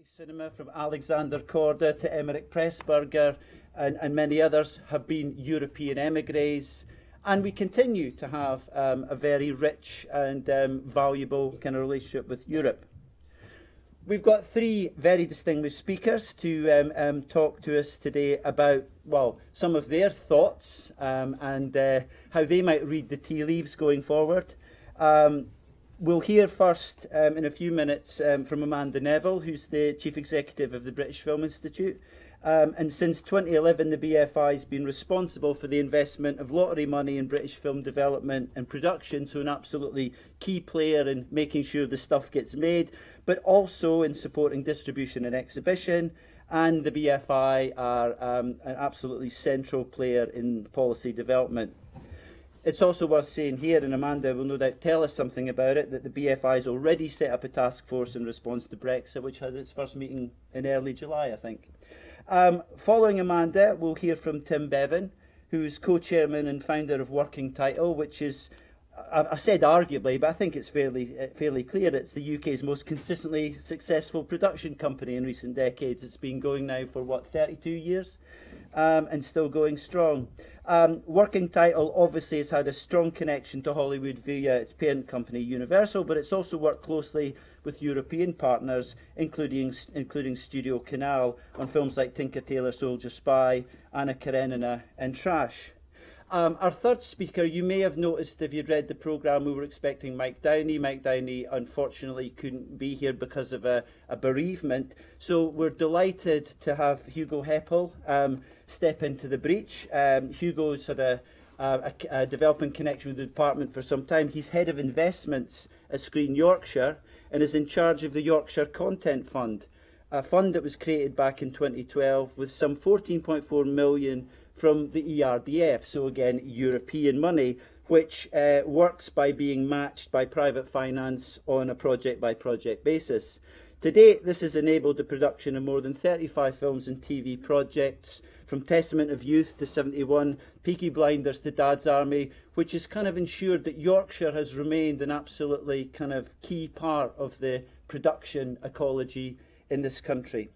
Cinema, from Alexander Korda to Emmerich Pressburger and many others, have been European emigres, and we continue to have a very rich and valuable kind of relationship with Europe. We've got three very distinguished speakers to talk to us today about, well, some of their thoughts and how they might read the tea leaves going forward. We'll hear first in a few minutes from Amanda Nevill, who's the Chief Executive of the British Film Institute. And since 2011, the BFI has been responsible for the investment of lottery money in British film development and production, so an absolutely key player in making sure the stuff gets made, but also in supporting distribution and exhibition. And the BFI are an absolutely central player in policy development. It's also worth saying here, and Amanda will no doubt tell us something about it, that the BFI has already set up a task force in response to Brexit, which had its first meeting in early July, I think. Following Amanda, we'll hear from Tim Bevan, who's co-chairman and founder of Working Title, which is, I've said arguably, but I think it's fairly clear, it's the UK's most consistently successful production company in recent decades. It's been going now for, 32 years? And still going strong. Working Title obviously has had a strong connection to Hollywood via its parent company Universal, but it's also worked closely with European partners, including Studio Canal, on films like Tinker Tailor Soldier Spy, Anna Karenina and Trash. Our third speaker, you may have noticed if you'd read the programme, we were expecting Mike Downey. Mike Downey unfortunately couldn't be here because of a bereavement. So we're delighted to have Hugo Heppel step into the breach. Hugo's had a developing connection with the department for some time. He's head of investments at Screen Yorkshire and is in charge of the Yorkshire Content Fund, a fund that was created back in 2012 with some 14.4 million from the ERDF, so again, European money, which works by being matched by private finance on a project-by-project basis. To date, this has enabled the production of more than 35 films and TV projects, from Testament of Youth to 71, Peaky Blinders to Dad's Army, which has kind of ensured that Yorkshire has remained an absolutely kind of key part of the production ecology in this country.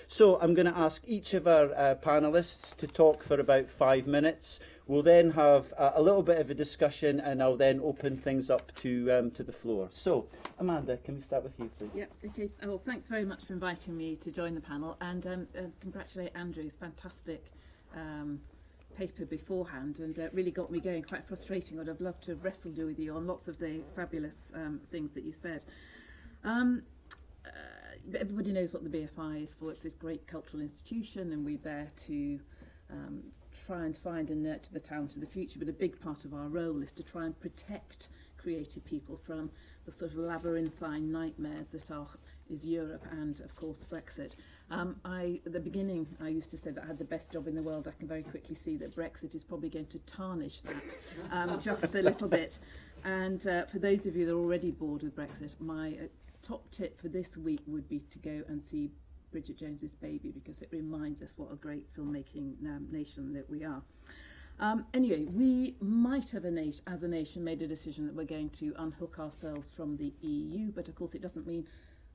So I'm going to ask each of our panellists to talk for about 5 minutes. We'll then have a little bit of a discussion, and I'll then open things up to the floor. So, Amanda, can we start with you, please? Yeah, okay. Well, thanks very much for inviting me to join the panel, and congratulate Andrew's fantastic paper beforehand, and really got me going. Quite frustrating. I'd have loved to have wrestled with you on lots of the fabulous things that you said. Everybody knows what the BFI is for. It's this great cultural institution, and we're there to try and find and nurture the talent of the future. But a big part of our role is to try and protect creative people from the sort of labyrinthine nightmares that is Europe and, of course, Brexit. At the beginning, I used to say that I had the best job in the world. I can very quickly see that Brexit is probably going to tarnish that just a little bit. And for those of you that are already bored with Brexit, my top tip for this week would be to go and see Bridget Jones's Baby, because it reminds us what a great filmmaking nation that we are. Anyway, we might have as a nation made a decision that we're going to unhook ourselves from the EU, but of course it doesn't mean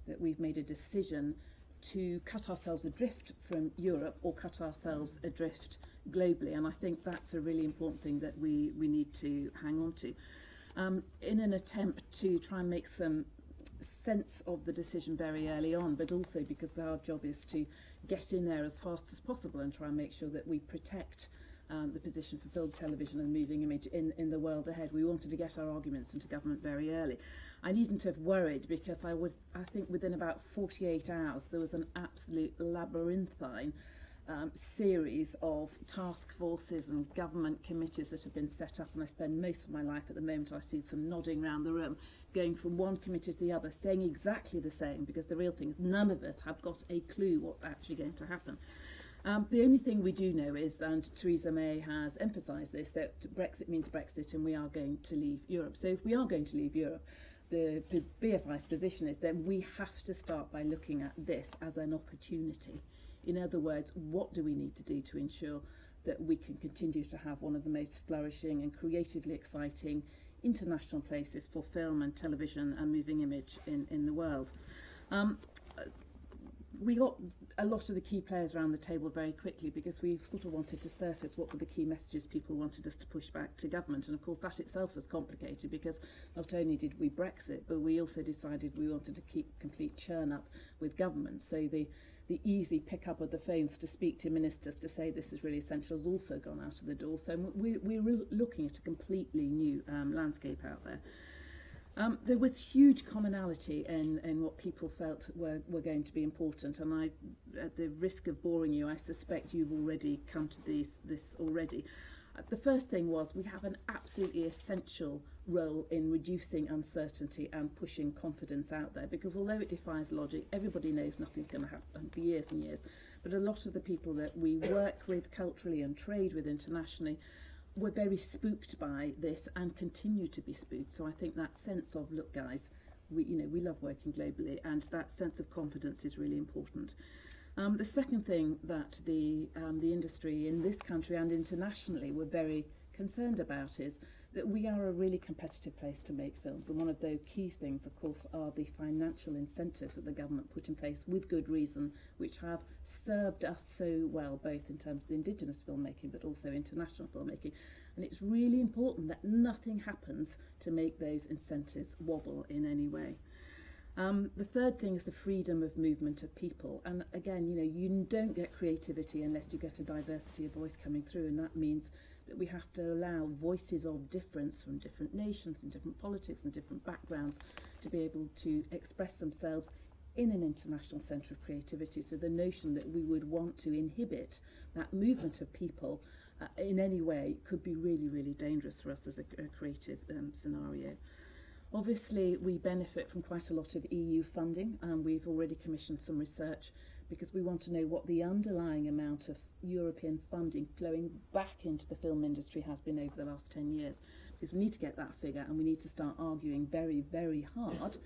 that we've made a decision to cut ourselves adrift from Europe or cut ourselves adrift globally, and I think that's a really important thing that we need to hang on to. In an attempt to try and make some sense of the decision very early on, but also because our job is to get in there as fast as possible and try and make sure that we protect the position for film, television and moving image in the world ahead. We wanted to get our arguments into government very early. I needn't have worried, because I think within about 48 hours there was an absolute labyrinthine series of task forces and government committees that have been set up, and I spend most of my life at the moment, I see some nodding around the room, going from one committee to the other, saying exactly the same, because the real thing is none of us have got a clue what's actually going to happen. The only thing we do know is, and Theresa May has emphasised this, that Brexit means Brexit and we are going to leave Europe. So if we are going to leave Europe, the BFI's position is that we have to start by looking at this as an opportunity. In other words, what do we need to do to ensure that we can continue to have one of the most flourishing and creatively exciting international places for film and television and moving image in the world? we got a lot of the key players around the table very quickly because we sort of wanted to surface what were the key messages people wanted us to push back to government. And of course that itself was complicated because not only did we Brexit, but we also decided we wanted to keep complete churn up with government. So the easy pick up of the phones to speak to ministers to say this is really essential has also gone out of the door. So we're looking at a completely new landscape out there. There was huge commonality in what people felt were going to be important, and I, at the risk of boring you, I suspect you've already come to this already. The first thing was we have an absolutely essential role in reducing uncertainty and pushing confidence out there, because although it defies logic, everybody knows nothing's going to happen for years and years, but a lot of the people that we work with culturally and trade with internationally were very spooked by this and continue to be spooked. So I think that sense of, look guys, we love working globally, and that sense of confidence is really important. The second thing that the industry in this country and internationally were very concerned about is that we are a really competitive place to make films, and one of the key things, of course, are the financial incentives that the government put in place with good reason, which have served us so well, both in terms of the indigenous filmmaking but also international filmmaking. And it's really important that nothing happens to make those incentives wobble in any way. The third thing is the freedom of movement of people, and again, you don't get creativity unless you get a diversity of voice coming through, and that means that we have to allow voices of difference from different nations and different politics and different backgrounds to be able to express themselves in an international centre of creativity. So the notion that we would want to inhibit that movement of people in any way could be really, really dangerous for us as a creative scenario. Obviously, we benefit from quite a lot of EU funding, and we've already commissioned some research because we want to know what the underlying amount of European funding flowing back into the film industry has been over the last 10 years. Because we need to get that figure, and we need to start arguing very, very hard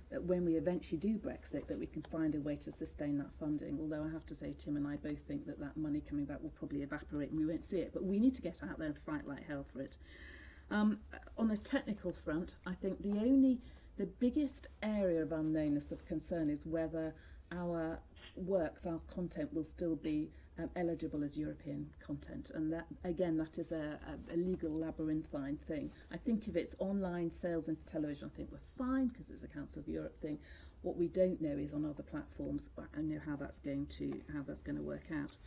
that when we eventually do Brexit, that we can find a way to sustain that funding. Although I have to say, Tim and I both think that that money coming back will probably evaporate and we won't see it. But we need to get out there and fight like hell for it. On a technical front, I think the biggest area of unknownness of concern is whether our works, our content will still be eligible as European content, and that again, that is a legal labyrinthine thing. I think if it's online sales into television, I think we're fine because it's a Council of Europe thing. What we don't know is on other platforms, I know how that's going to work out.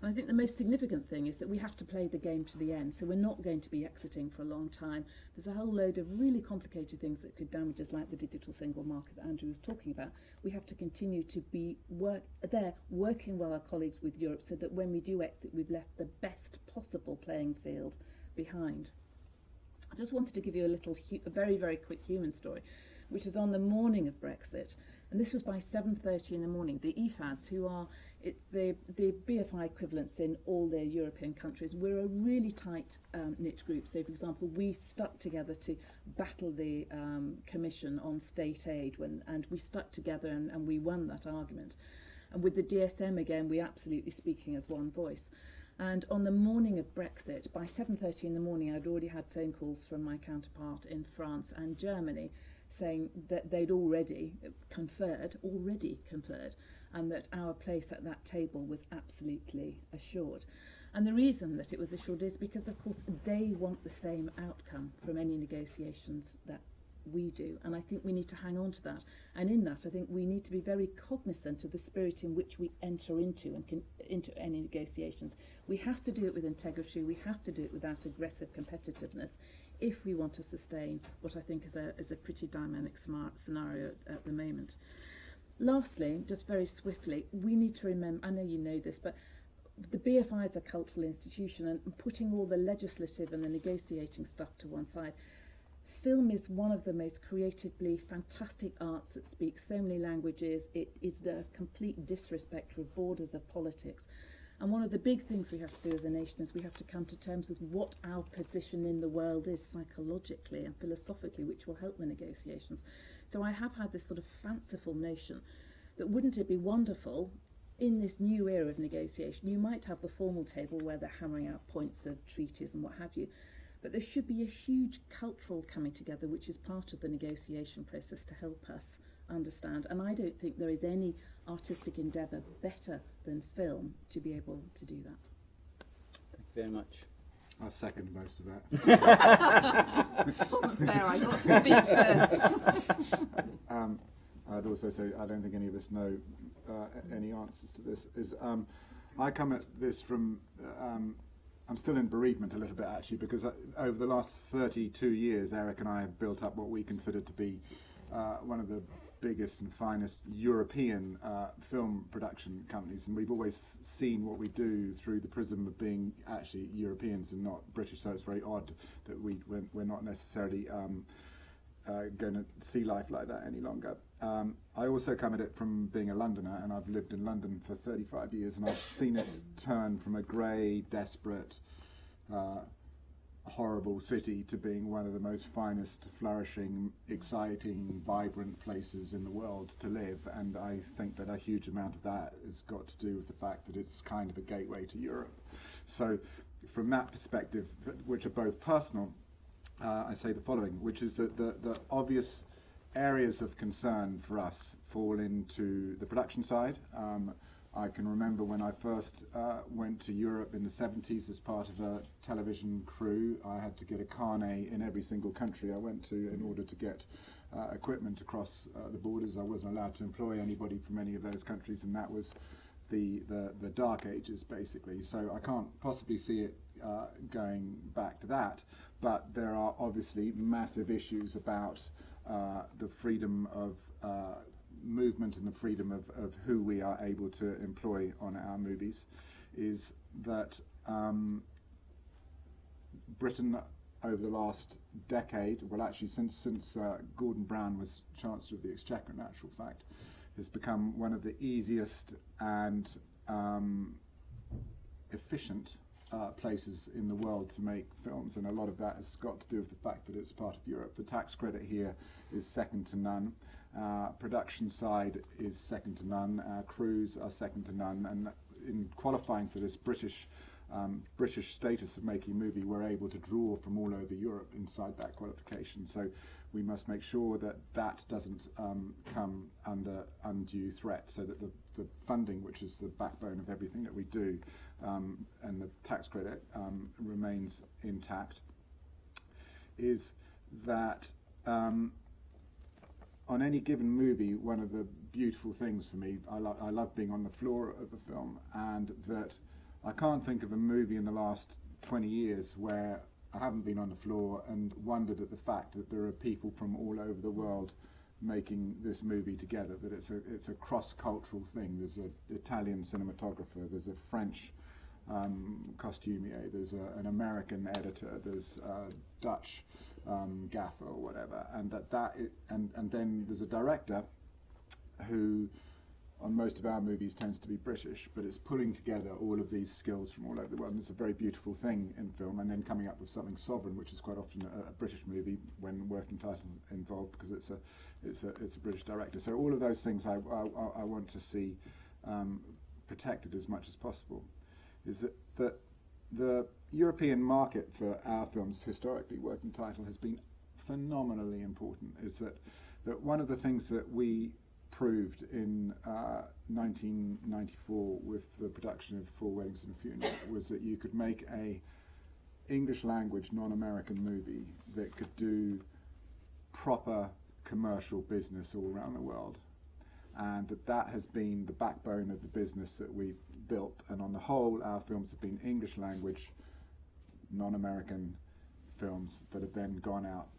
And I think the most significant thing is that we have to play the game to the end. So we're not going to be exiting for a long time. There's a whole load of really complicated things that could damage us, like the digital single market that Andrew was talking about. We have to continue to be working with our colleagues with Europe so that when we do exit, we've left the best possible playing field behind. I just wanted to give you a very, very quick human story, which is on the morning of Brexit. And this was by 7:30 in the morning. The EFADs, who are it's the BFI equivalents in all the European countries. We're a really tight knit group. So, for example, we stuck together to battle the Commission on state aid, and we stuck together and we won that argument. And with the DSM again, we're absolutely speaking as one voice. And on the morning of Brexit, by 7:30 in the morning, I'd already had phone calls from my counterpart in France and Germany saying that they'd already conferred, and that our place at that table was absolutely assured. And the reason that it was assured is because, of course, they want the same outcome from any negotiations that we do. And I think we need to hang on to that. And in that, I think we need to be very cognizant of the spirit in which we enter into any negotiations. We have to do it with integrity. We have to do it without aggressive competitiveness if we want to sustain what I think is a pretty dynamic scenario at the moment. Lastly, just very swiftly, we need to remember, I know you know this, but the BFI is a cultural institution, and putting all the legislative and the negotiating stuff to one side, film is one of the most creatively fantastic arts that speaks so many languages. It is the complete disrespect of borders of politics. And one of the big things we have to do as a nation is we have to come to terms with what our position in the world is psychologically and philosophically, which will help the negotiations. So I have had this sort of fanciful notion that wouldn't it be wonderful in this new era of negotiation, you might have the formal table where they're hammering out points of treaties and what have you, but there should be a huge cultural coming together which is part of the negotiation process to help us understand. And I don't think there is any artistic endeavour better than film to be able to do that. Thank you very much. I second most of that. It wasn't fair, I got to speak first. I'd also say I don't think any of us know any answers to this. I come at this from, I'm still in bereavement a little bit actually, because over the last 32 years, Eric and I have built up what we consider to be one of the biggest and finest European film production companies, and we've always seen what we do through the prism of being actually Europeans and not British, so it's very odd that we're not necessarily going to see life like that any longer. I also come at it from being a Londoner, and I've lived in London for 35 years, and I've seen it turn from a grey, desperate, horrible city to being one of the most finest, flourishing, exciting, vibrant places in the world to live. And I think that a huge amount of that has got to do with the fact that it's kind of a gateway to Europe. So from that perspective, which are both personal, I say the following, which is that the obvious areas of concern for us fall into the production side. I can remember when I first went to Europe in the 70s as part of a television crew. I had to get a carnet in every single country I went to in order to get equipment across the borders. I wasn't allowed to employ anybody from any of those countries, and that was the dark ages, basically. So I can't possibly see it going back to that, but there are obviously massive issues about the freedom of movement and the freedom of who we are able to employ on our movies. Is that Britain over the last decade, well actually since Gordon Brown was Chancellor of the Exchequer in actual fact, has become one of the easiest and efficient places in the world to make films, and a lot of that has got to do with the fact that it's part of Europe. The tax credit here is second to none. Production side is second to none. Our crews are second to none, and in qualifying for this British status of making a movie, we're able to draw from all over Europe inside that qualification. So we must make sure that that doesn't come under undue threat, so that the funding, which is the backbone of everything that we do, and the tax credit remains intact. Is that on any given movie, one of the beautiful things for me, I love being on the floor of a film, and that I can't think of a movie in the last 20 years where I haven't been on the floor and wondered at the fact that there are people from all over the world making this movie together, that it's a cross-cultural thing. There's an Italian cinematographer, there's a French costumier, there's an American editor, there's a Dutch gaffer or whatever, and and then there's a director who on most of our movies tends to be British, but it's pulling together all of these skills from all over the world, and it's a very beautiful thing in film, and then coming up with something sovereign, which is quite often a British movie when working titles involved, because it's a British director. So all of those things I want to see protected as much as possible. Is that the European market for our films, historically, working title, has been phenomenally important. Is that one of the things that we proved in 1994 with the production of Four Weddings and a Funeral was that you could make a English language non-American movie that could do proper commercial business all around the world, and that has been the backbone of the business that we've built. And on the whole, our films have been English language non-American films that have then gone out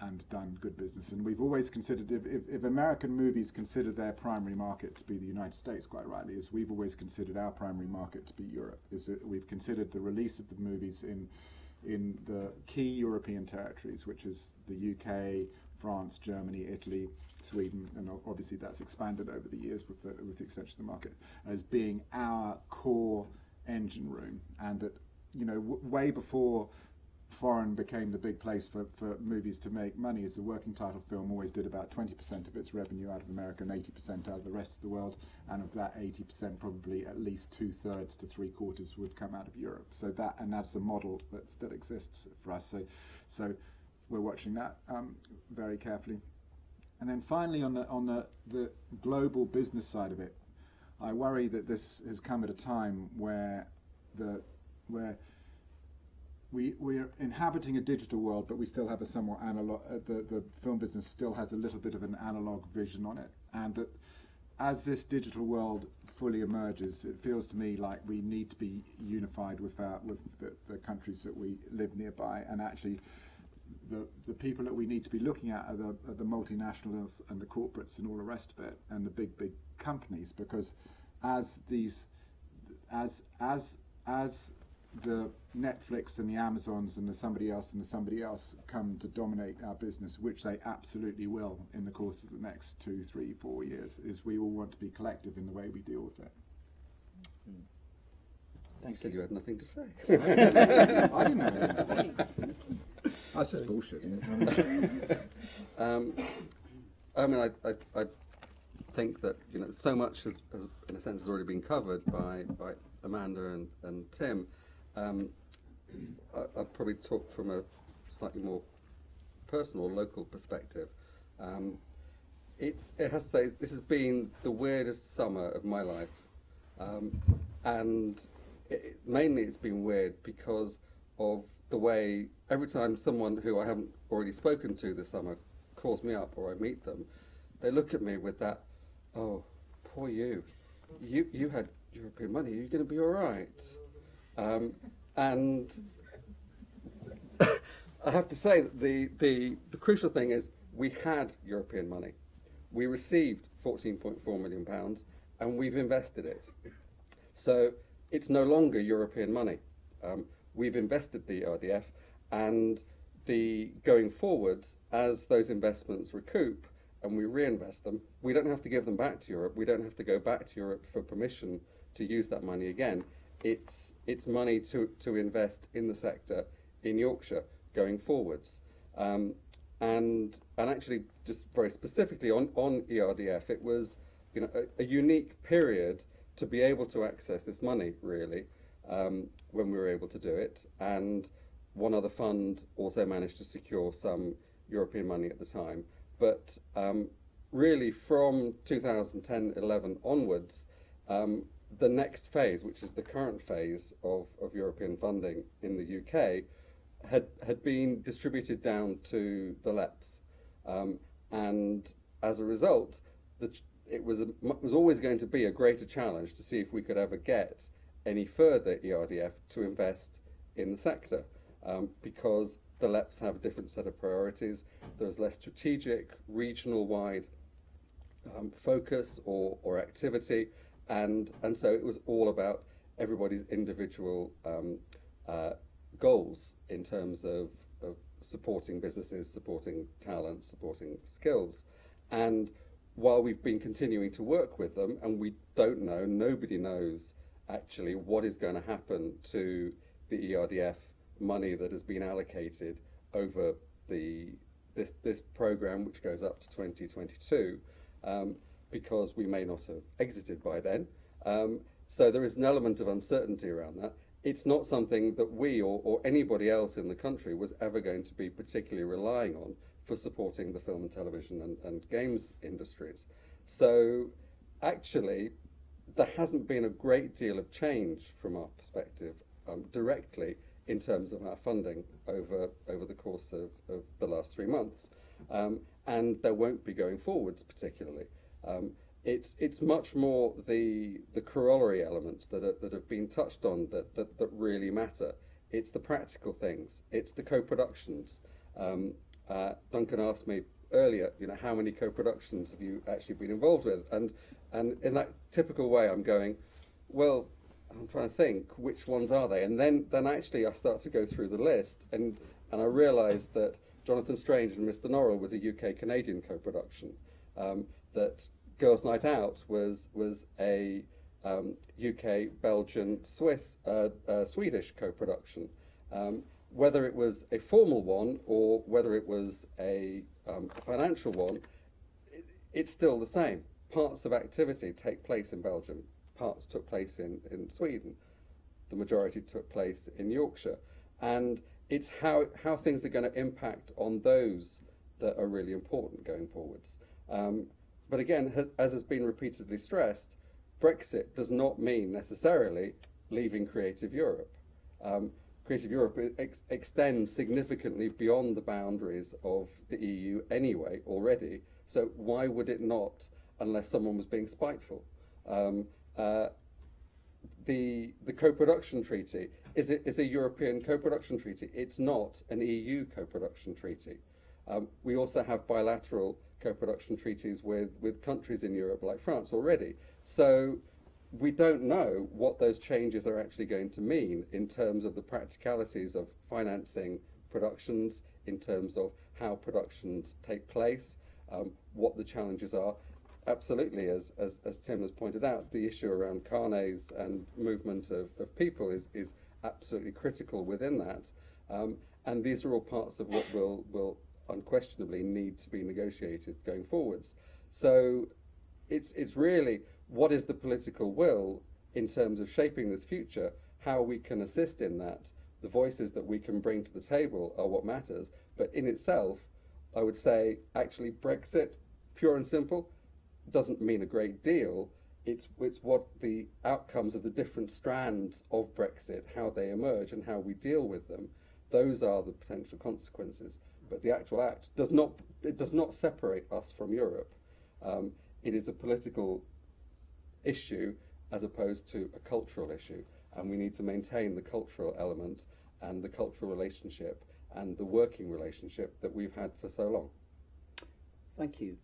and done good business. And we've always considered, if American movies consider their primary market to be the United States, quite rightly, is we've always considered our primary market to be Europe. Is that we've considered the release of the movies in the key European territories, which is the UK, France, Germany, Italy, Sweden, and obviously that's expanded over the years with the extension of the market, as being our core engine room. And that, way before foreign became the big place for movies to make money, as the working title film always did about 20% of its revenue out of America and 80% out of the rest of the world, and of that 80% probably at least 2/3 to 3/4 would come out of Europe. So that's a model that still exists for us. So we're watching that very carefully. And then finally, on the global business side of it, I worry that this has come at a time where we're inhabiting a digital world, but we still have a somewhat analog. The film business still has a little bit of an analog vision on it, and that as this digital world fully emerges, it feels to me like we need to be unified with the countries that we live nearby, and actually the people that we need to be looking at are the multinationals and the corporates and all the rest of it, and the big companies, because as the Netflix and the Amazons and the somebody else come to dominate our business, which they absolutely will in the course of the next 2, 3, 4 years, is we all want to be collective in the way we deal with it. You said you had nothing to say. I didn't have anything to say. That's just bullshit. I mean, I think that so much has in a sense has already been covered by Amanda and Tim. I'll probably talk from a slightly more personal, local perspective. It has to say, this has been the weirdest summer of my life, and mainly it's been weird because of the way every time someone who I haven't already spoken to this summer calls me up or I meet them, they look at me with that, "Oh, poor you. You had European money. You're going to be all right." And I have to say that the crucial thing is we had European money. We received £14.4 million and we've invested it. So it's no longer European money. We've invested the ERDF, and going forwards, as those investments recoup and we reinvest them, we don't have to give them back to Europe. We don't have to go back to Europe for permission to use that money again. It's money to invest in the sector in Yorkshire going forwards. And actually, just very specifically on ERDF, it was a unique period to be able to access this money, really, when we were able to do it. And one other fund also managed to secure some European money at the time. But really, from 2010-11 onwards, the next phase, which is the current phase of European funding in the UK, had been distributed down to the LEPs. And as a result, it was always going to be a greater challenge to see if we could ever get any further ERDF to invest in the sector, because the LEPs have a different set of priorities. There's less strategic, regional-wide focus or activity, and so it was all about everybody's individual goals in terms of supporting businesses, supporting talent, supporting skills. And while we've been continuing to work with them, and we don't know, nobody knows actually what is going to happen to the ERDF money that has been allocated over this program, which goes up to 2022, because we may not have exited by then. So there is an element of uncertainty around that. It's not something that we or anybody else in the country was ever going to be particularly relying on for supporting the film and television and games industries. So actually, there hasn't been a great deal of change from our perspective directly in terms of our funding over the course of the last 3 months. And there won't be going forwards particularly. It's much more the corollary elements that have been touched on that really matter. It's the practical things. It's the co-productions. Duncan asked me earlier, how many co-productions have you actually been involved with? And in that typical way, I'm going, well, I'm trying to think which ones are they, and then actually I start to go through the list, and I realised that Jonathan Strange and Mr. Norrell was a UK-Canadian co-production. That Girls' Night Out was a UK, Belgian, Swiss, Swedish co-production. Whether it was a formal one or whether it was a financial one, it's still the same. Parts of activity take place in Belgium, parts took place in Sweden, the majority took place in Yorkshire. And it's how things are going to impact on those that are really important going forwards. But again, as has been repeatedly stressed, Brexit does not mean necessarily leaving Creative Europe. Creative Europe extends significantly beyond the boundaries of the EU anyway, already. So why would it not, unless someone was being spiteful? The co-production treaty is a European co-production treaty. It's not an EU co-production treaty. We also have bilateral co-production treaties with countries in Europe like France already. So we don't know what those changes are actually going to mean in terms of the practicalities of financing productions, in terms of how productions take place, what the challenges are. Absolutely, as Tim has pointed out, the issue around carnets and movement of people is absolutely critical within that. And these are all parts of what will unquestionably need to be negotiated going forwards. So it's really, what is the political will in terms of shaping this future, how we can assist in that. The voices that we can bring to the table are what matters. But in itself, I would say, actually, Brexit, pure and simple, doesn't mean a great deal. It's what the outcomes of the different strands of Brexit, how they emerge and how we deal with them. Those are the potential consequences. But the actual act does not separate us from Europe. It is a political issue as opposed to a cultural issue, and we need to maintain the cultural element and the cultural relationship and the working relationship that we've had for so long. Thank you.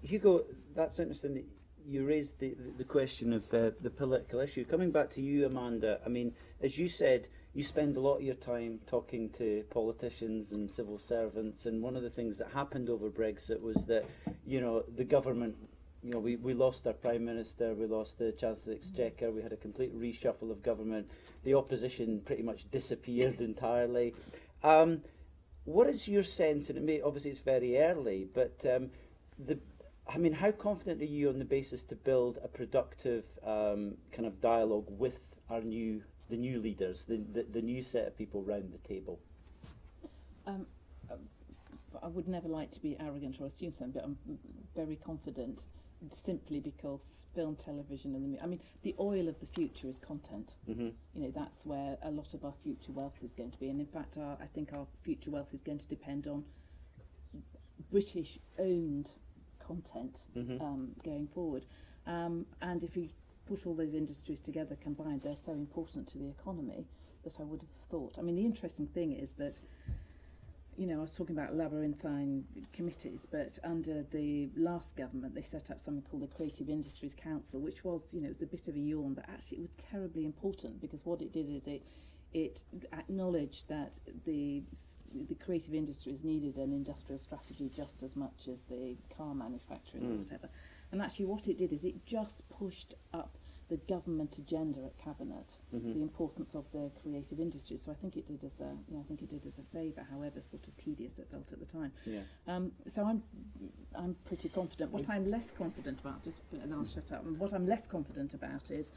Hugo, that's interesting that you raised the question of the political issue. Coming back to you, Amanda, I mean, as you said, you spend a lot of your time talking to politicians and civil servants, and one of the things that happened over Brexit was that, you know, the government, you know, we lost our Prime Minister, we lost the Chancellor of the Exchequer, we had a complete reshuffle of government, the opposition pretty much disappeared entirely. What is your sense, and obviously it's very early, but I mean, how confident are you on the basis to build a productive kind of dialogue with the new leaders, the new set of people round the table? I would never like to be arrogant or assume something, but I'm very confident, simply because film, television, and I mean, the oil of the future is content. Mm-hmm. You know, that's where a lot of our future wealth is going to be, and in fact, I think our future wealth is going to depend on British-owned content going forward. And if you put all those industries together combined, they're so important to the economy that I would have thought. I mean, the interesting thing is that, you know, I was talking about labyrinthine committees, but under the last government, they set up something called the Creative Industries Council, which was, you know, it was a bit of a yawn, but actually it was terribly important, because what it did is it acknowledged that the creative industries needed an industrial strategy just as much as the car manufacturing or whatever. And actually what it did is it just pushed up the government agenda at Cabinet, the importance of the creative industries. So I think it did us a favour, however sort of tedious it felt at the time. Yeah. So I'm pretty confident. What I'm less confident about, then I'll shut up. What I'm less confident about is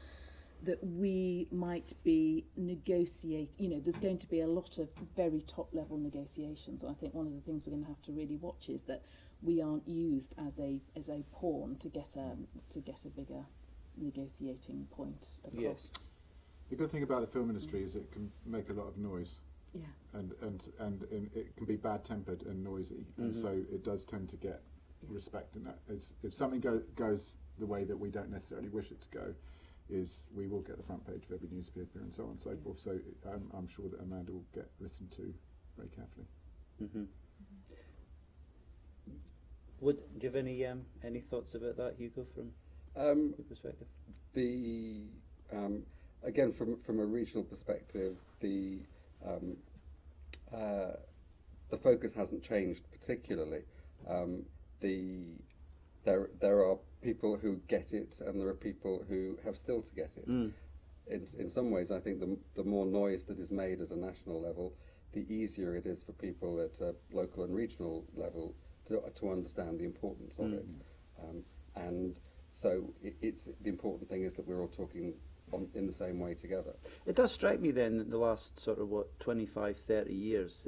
that we might be there's going to be a lot of very top level negotiations, and I think one of the things we're going to have to really watch is that we aren't used as a pawn to get a bigger negotiating point across. Yes. The good thing about the film industry is it can make a lot of noise. Yeah. And it can be bad tempered and noisy, and so it does tend to get respect in that. If something goes the way that we don't necessarily wish it to go, we will get the front page of every newspaper and so on and so forth. So I'm sure that Amanda will get listened to very carefully. Mm-hmm. Do you have any thoughts about that, Hugo, from your perspective? Again, from a regional perspective, the focus hasn't changed particularly. There are people who get it, and there are people who have still to get it. In some ways, I think the more noise that is made at a national level, the easier it is for people at a local and regional level to understand the importance of it. And so it's the important thing is that we're all talking in the same way together. It does strike me then that the last sort of 25, 30 years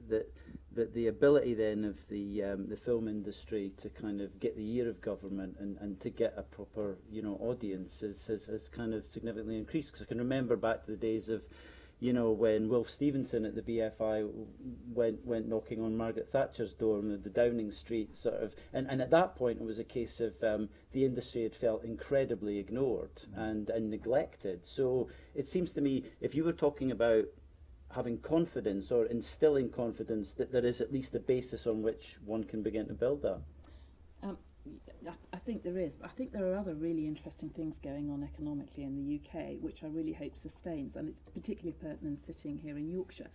that the ability then of the film industry to kind of get the ear of government and to get a proper audience has kind of significantly increased. Because I can remember back to the days of when Wilf Stevenson at the BFI went knocking on Margaret Thatcher's door in the Downing Street sort of, and at that point it was a case of the industry had felt incredibly ignored and neglected. So it seems to me, if you were talking about having confidence or instilling confidence, that there is at least a basis on which one can begin to build that. I think there is, but I think there are other really interesting things going on economically in the UK, which I really hope sustains, and it's particularly pertinent sitting here in Yorkshire,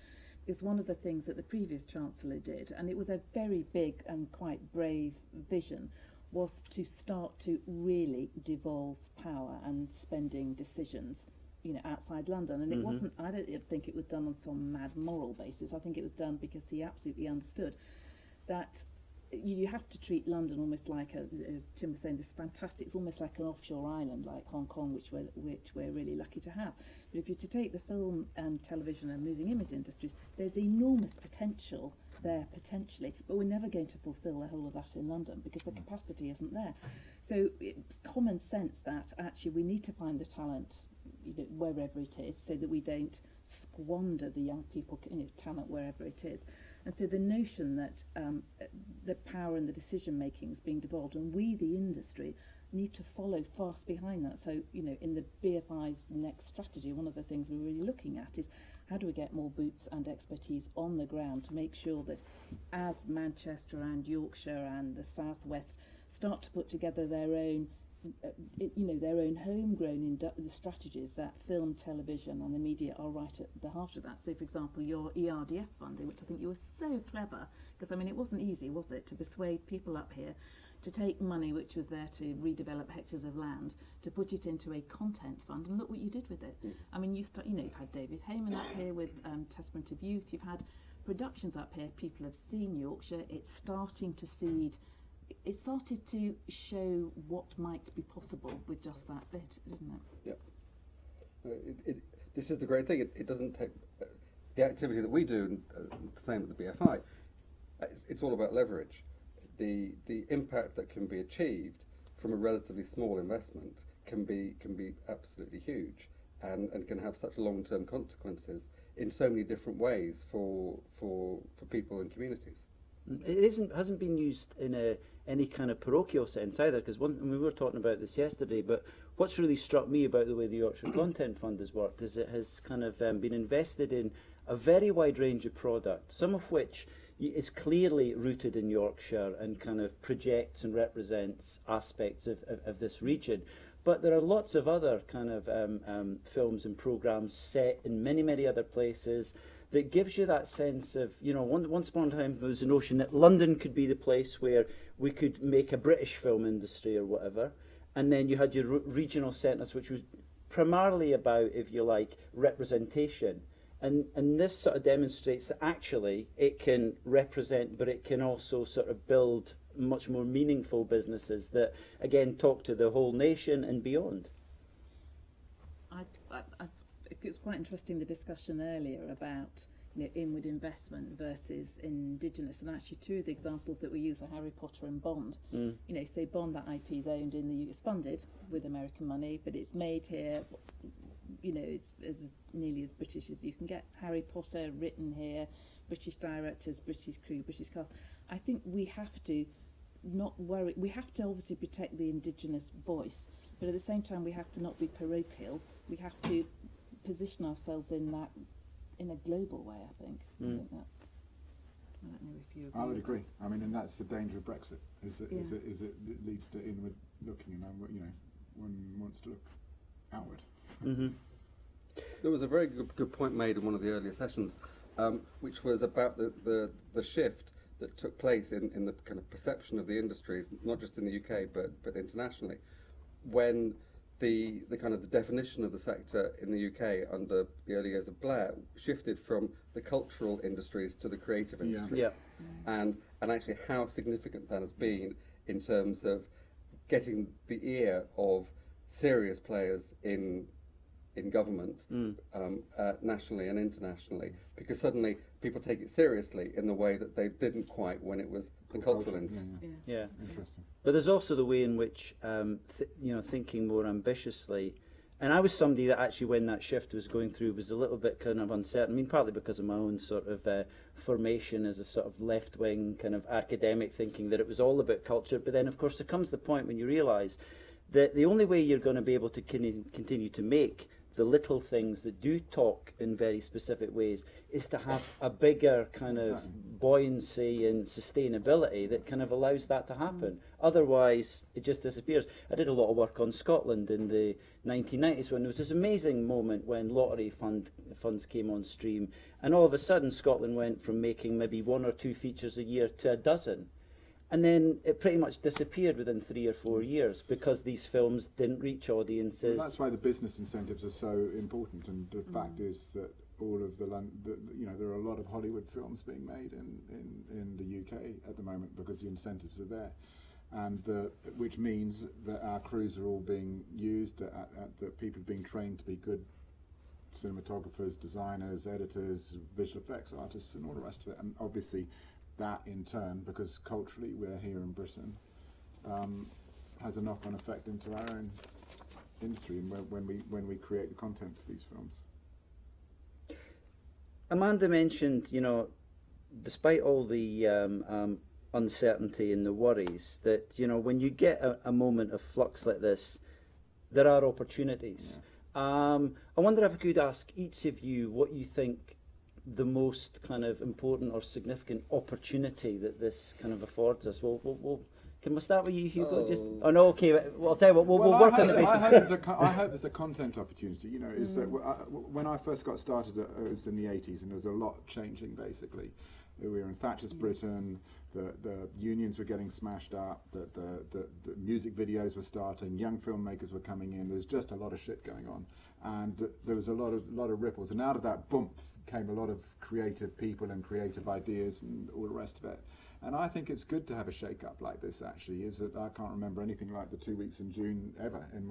because one of the things that the previous Chancellor did, and it was a very big and quite brave vision, was to start to really devolve power and spending decisions outside London. And it wasn't, I don't think it was done on some mad moral basis. I think it was done because he absolutely understood that you have to treat London almost like Tim was saying, this fantastic, it's almost like an offshore island like Hong Kong, which we're really lucky to have. But if you're to take the film and television and moving image industries, there's enormous potential there potentially, but we're never going to fulfil the whole of that in London because the capacity isn't there. So it's common sense that actually we need to find the talent wherever it is, so that we don't squander the young people talent wherever it is. And so the notion that the power and the decision making is being devolved, and we, the industry, need to follow fast behind that. So in the BFI's next strategy, one of the things we're really looking at is how do we get more boots and expertise on the ground to make sure that as Manchester and Yorkshire and the Southwest start to put together their own their own homegrown strategies, that film, television and the media are right at the heart of that. So, for example, your ERDF funding, which I think you were so clever, because, it wasn't easy, was it, to persuade people up here to take money which was there to redevelop hectares of land, to put it into a content fund, and look what you did with it. You've had David Heyman up here with Testament of Youth, you've had productions up here, people have seen Yorkshire, it's starting to seed. It started to show what might be possible with just that bit, isn't it? Yeah. This is the great thing. It doesn't take the activity that we do, and the same with the BFI. It's all about leverage. The impact that can be achieved from a relatively small investment can be absolutely huge, and can have such long-term consequences in so many different ways for people and communities. It hasn't been used in any kind of parochial sense either, because we were talking about this yesterday, but what's really struck me about the way the Yorkshire Content Fund has worked is it has kind of been invested in a very wide range of product, some of which is clearly rooted in Yorkshire and kind of projects and represents aspects of this region. But there are lots of other kind of films and programmes set in many, many other places that gives you that sense of, once upon a time there was a notion that London could be the place where we could make a British film industry or whatever, and then you had your regional centres, which was primarily about, if you like, representation. And this sort of demonstrates that actually it can represent, but it can also sort of build much more meaningful businesses that, again, talk to the whole nation and beyond. It was quite interesting, the discussion earlier about inward investment versus indigenous, and actually two of the examples that we use are Harry Potter and Bond. So Bond, that IP is owned it's funded with American money, but it's made here. It's as nearly as British as you can get. Harry Potter written here, British directors, British crew, British cast. I think we have to not worry. We have to obviously protect the indigenous voice, but at the same time we have to not be parochial. We have to position ourselves in that in a global way. I think that's. I don't know if you agree. I would agree. And that's the danger of Brexit. Is it leads to inward looking, and one wants to look outward. Mm-hmm. There was a very good point made in one of the earlier sessions, which was about the shift that took place in the kind of perception of the industries, not just in the UK but internationally, when the kind of the definition of the sector in the UK under the early years of Blair shifted from the cultural industries to the creative industries. Yeah. And actually how significant that has been in terms of getting the ear of serious players in in government, nationally and internationally, because suddenly people take it seriously in the way that they didn't quite when it was the cultural industry. Yeah. Interesting. But there's also the way in which, thinking more ambitiously. And I was somebody that actually, when that shift was going through, was a little bit kind of uncertain. I mean, partly because of my own sort of formation as a sort of left-wing kind of academic, thinking that it was all about culture. But then, of course, there comes the point when you realise that the only way you're going to be able to continue to make the little things that do talk in very specific ways is to have a bigger kind of buoyancy and sustainability that kind of allows that to happen. Otherwise, it just disappears. I did a lot of work on Scotland in the 1990s when there was this amazing moment when lottery funds came on stream, and all of a sudden Scotland went from making maybe 1 or 2 features a year to a dozen. And then it pretty much disappeared within 3 or 4 years because these films didn't reach audiences. Well, that's why the business incentives are so important, and the fact is that all of there are a lot of Hollywood films being made in the UK at the moment because the incentives are there, and which means that our crews are all being used, that people are being trained to be good cinematographers, designers, editors, visual effects artists, and all the rest of it, and obviously that in turn, because culturally we're here in Britain, has a knock-on effect into our own industry and when we create the content for these films. Amanda mentioned, despite all the uncertainty and the worries, that when you get a moment of flux like this, there are opportunities. Yeah. I wonder if I could ask each of you what you think the most kind of important or significant opportunity that this kind of affords us. Can we start with you, Hugo? Okay. Well, I'll tell you what. We'll work on the basis. I hope there's a content opportunity. Is that when I first got started, it was in the 80s, and there was a lot changing. Basically, we were in Thatcher's Britain. The unions were getting smashed up. The music videos were starting. Young filmmakers were coming in. There's just a lot of shit going on, and there was a lot of ripples. And out of that, boom, came a lot of creative people and creative ideas and all the rest of it. And I think it's good to have a shake-up like this. Actually, is that I can't remember anything like the 2 weeks in June ever in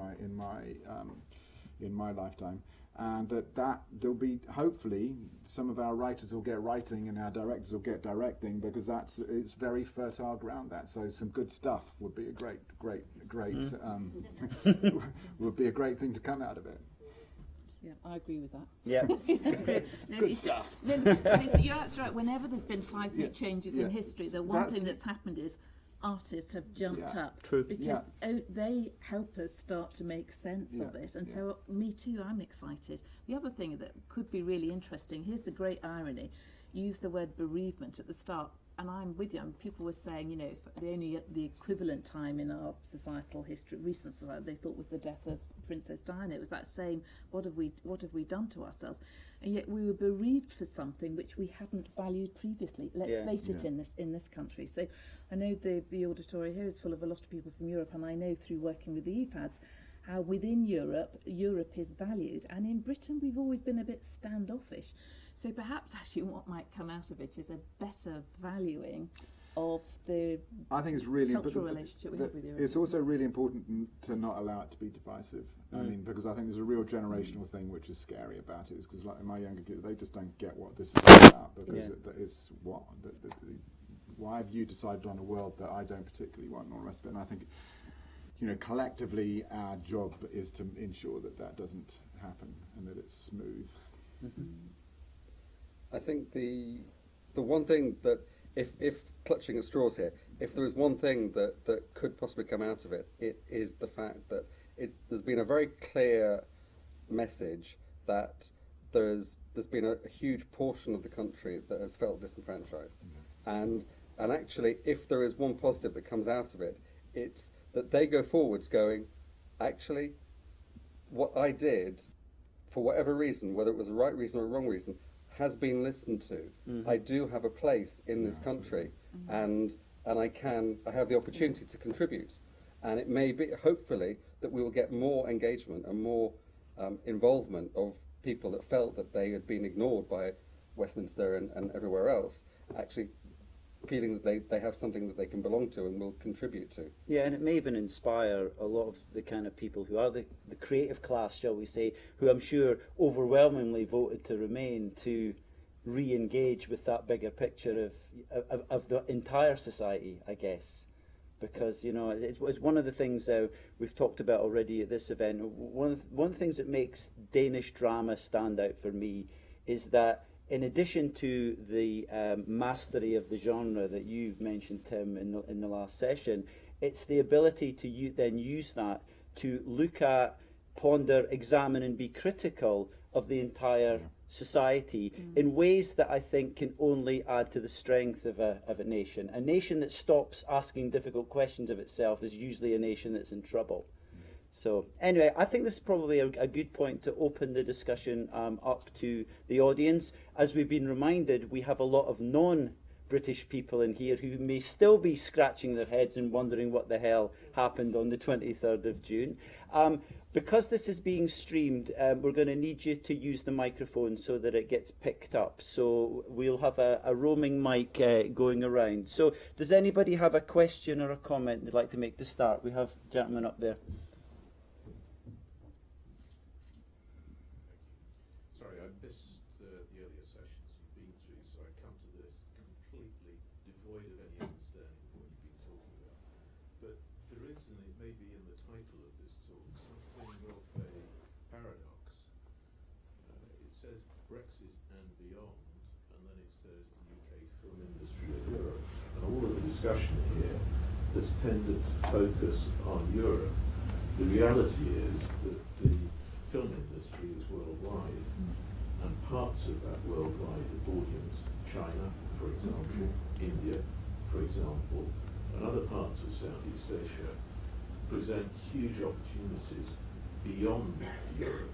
my lifetime. And that there'll be, hopefully some of our writers will get writing and our directors will get directing, because it's very fertile ground. So some good stuff would be a great would be a great thing to come out of it. Yeah, I agree with that. Yeah. Good stuff. That's right. Whenever there's been seismic changes in history, the one thing that's happened is artists have jumped up. True. Because they help us start to make sense of it. And so, me too, I'm excited. The other thing that could be really interesting, here's the great irony. You used the word bereavement at the start, and I'm with you. People were saying, the equivalent time in our societal history, recent society, they thought was the death of Princess Diana. It was that saying, what have we done to ourselves? And yet we were bereaved for something which we hadn't valued previously. Let's face it, in this country. So I know the auditory here is full of a lot of people from Europe, and I know through working with the EFADs how within Europe is valued, and in Britain we've always been a bit standoffish. So perhaps actually what might come out of it is a better valuing of the I think it's really cultural relationship we have with Europe. It's also really important to not allow it to be divisive. I mean, because I think there's a real generational thing which is scary about it. Is because like my younger kids, they just don't get what this is about, because it's why have you decided on a world that I don't particularly want and all the rest of it. And I think, collectively our job is to ensure that doesn't happen and that it's smooth. Mm-hmm. I think the one thing that, if clutching at straws here, if there is one thing that could possibly come out of it, it is the fact that there's been a very clear message that there's been a huge portion of the country that has felt disenfranchised. Mm-hmm. And actually, if there is one positive that comes out of it, it's that they go forwards going, actually, what I did, for whatever reason, whether it was the right reason or a wrong reason, has been listened to. Mm-hmm. I do have a place in this country, and I have the opportunity to contribute. And it may be, hopefully, that we will get more engagement and more involvement of people that felt that they had been ignored by Westminster and everywhere else, actually feeling that they have something that they can belong to and will contribute to. Yeah, and it may even inspire a lot of the kind of people who are the creative class, shall we say, who I'm sure overwhelmingly voted to remain, to re-engage with that bigger picture of the entire society, I guess. Because, you know, it's one of the things we've talked about already at this event. One of the things that makes Danish drama stand out for me is that in addition to the mastery of the genre that you've mentioned, Tim, in the last session, it's the ability to then use that to look at, ponder, examine and be critical of the entire society in ways that I think can only add to the strength of a nation. A nation that stops asking difficult questions of itself is usually a nation that's in trouble. So anyway, I think this is probably a good point to open the discussion up to the audience. As we've been reminded, we have a lot of non-British people in here who may still be scratching their heads and wondering what the hell happened on the 23rd of June. Because this is being streamed, we're going to need you to use the microphone so that it gets picked up. So we'll have a roaming mic going around. So does anybody have a question or a comment they'd like to make to start? We have a gentleman up there. Sorry, I missed the earlier sessions you've been through, so I come to this completely devoid of any understanding of what you've been talking about. But there is, and it may be in the title of this talk, something of a paradox. It says Brexit and beyond, and then it says the UK film industry of Europe. And all of the discussion here has tended to focus on Europe. The reality is that the film industry is worldwide, and parts of that worldwide audience, China, for example, India, for example, and other parts of Southeast Asia, present huge opportunities beyond Europe.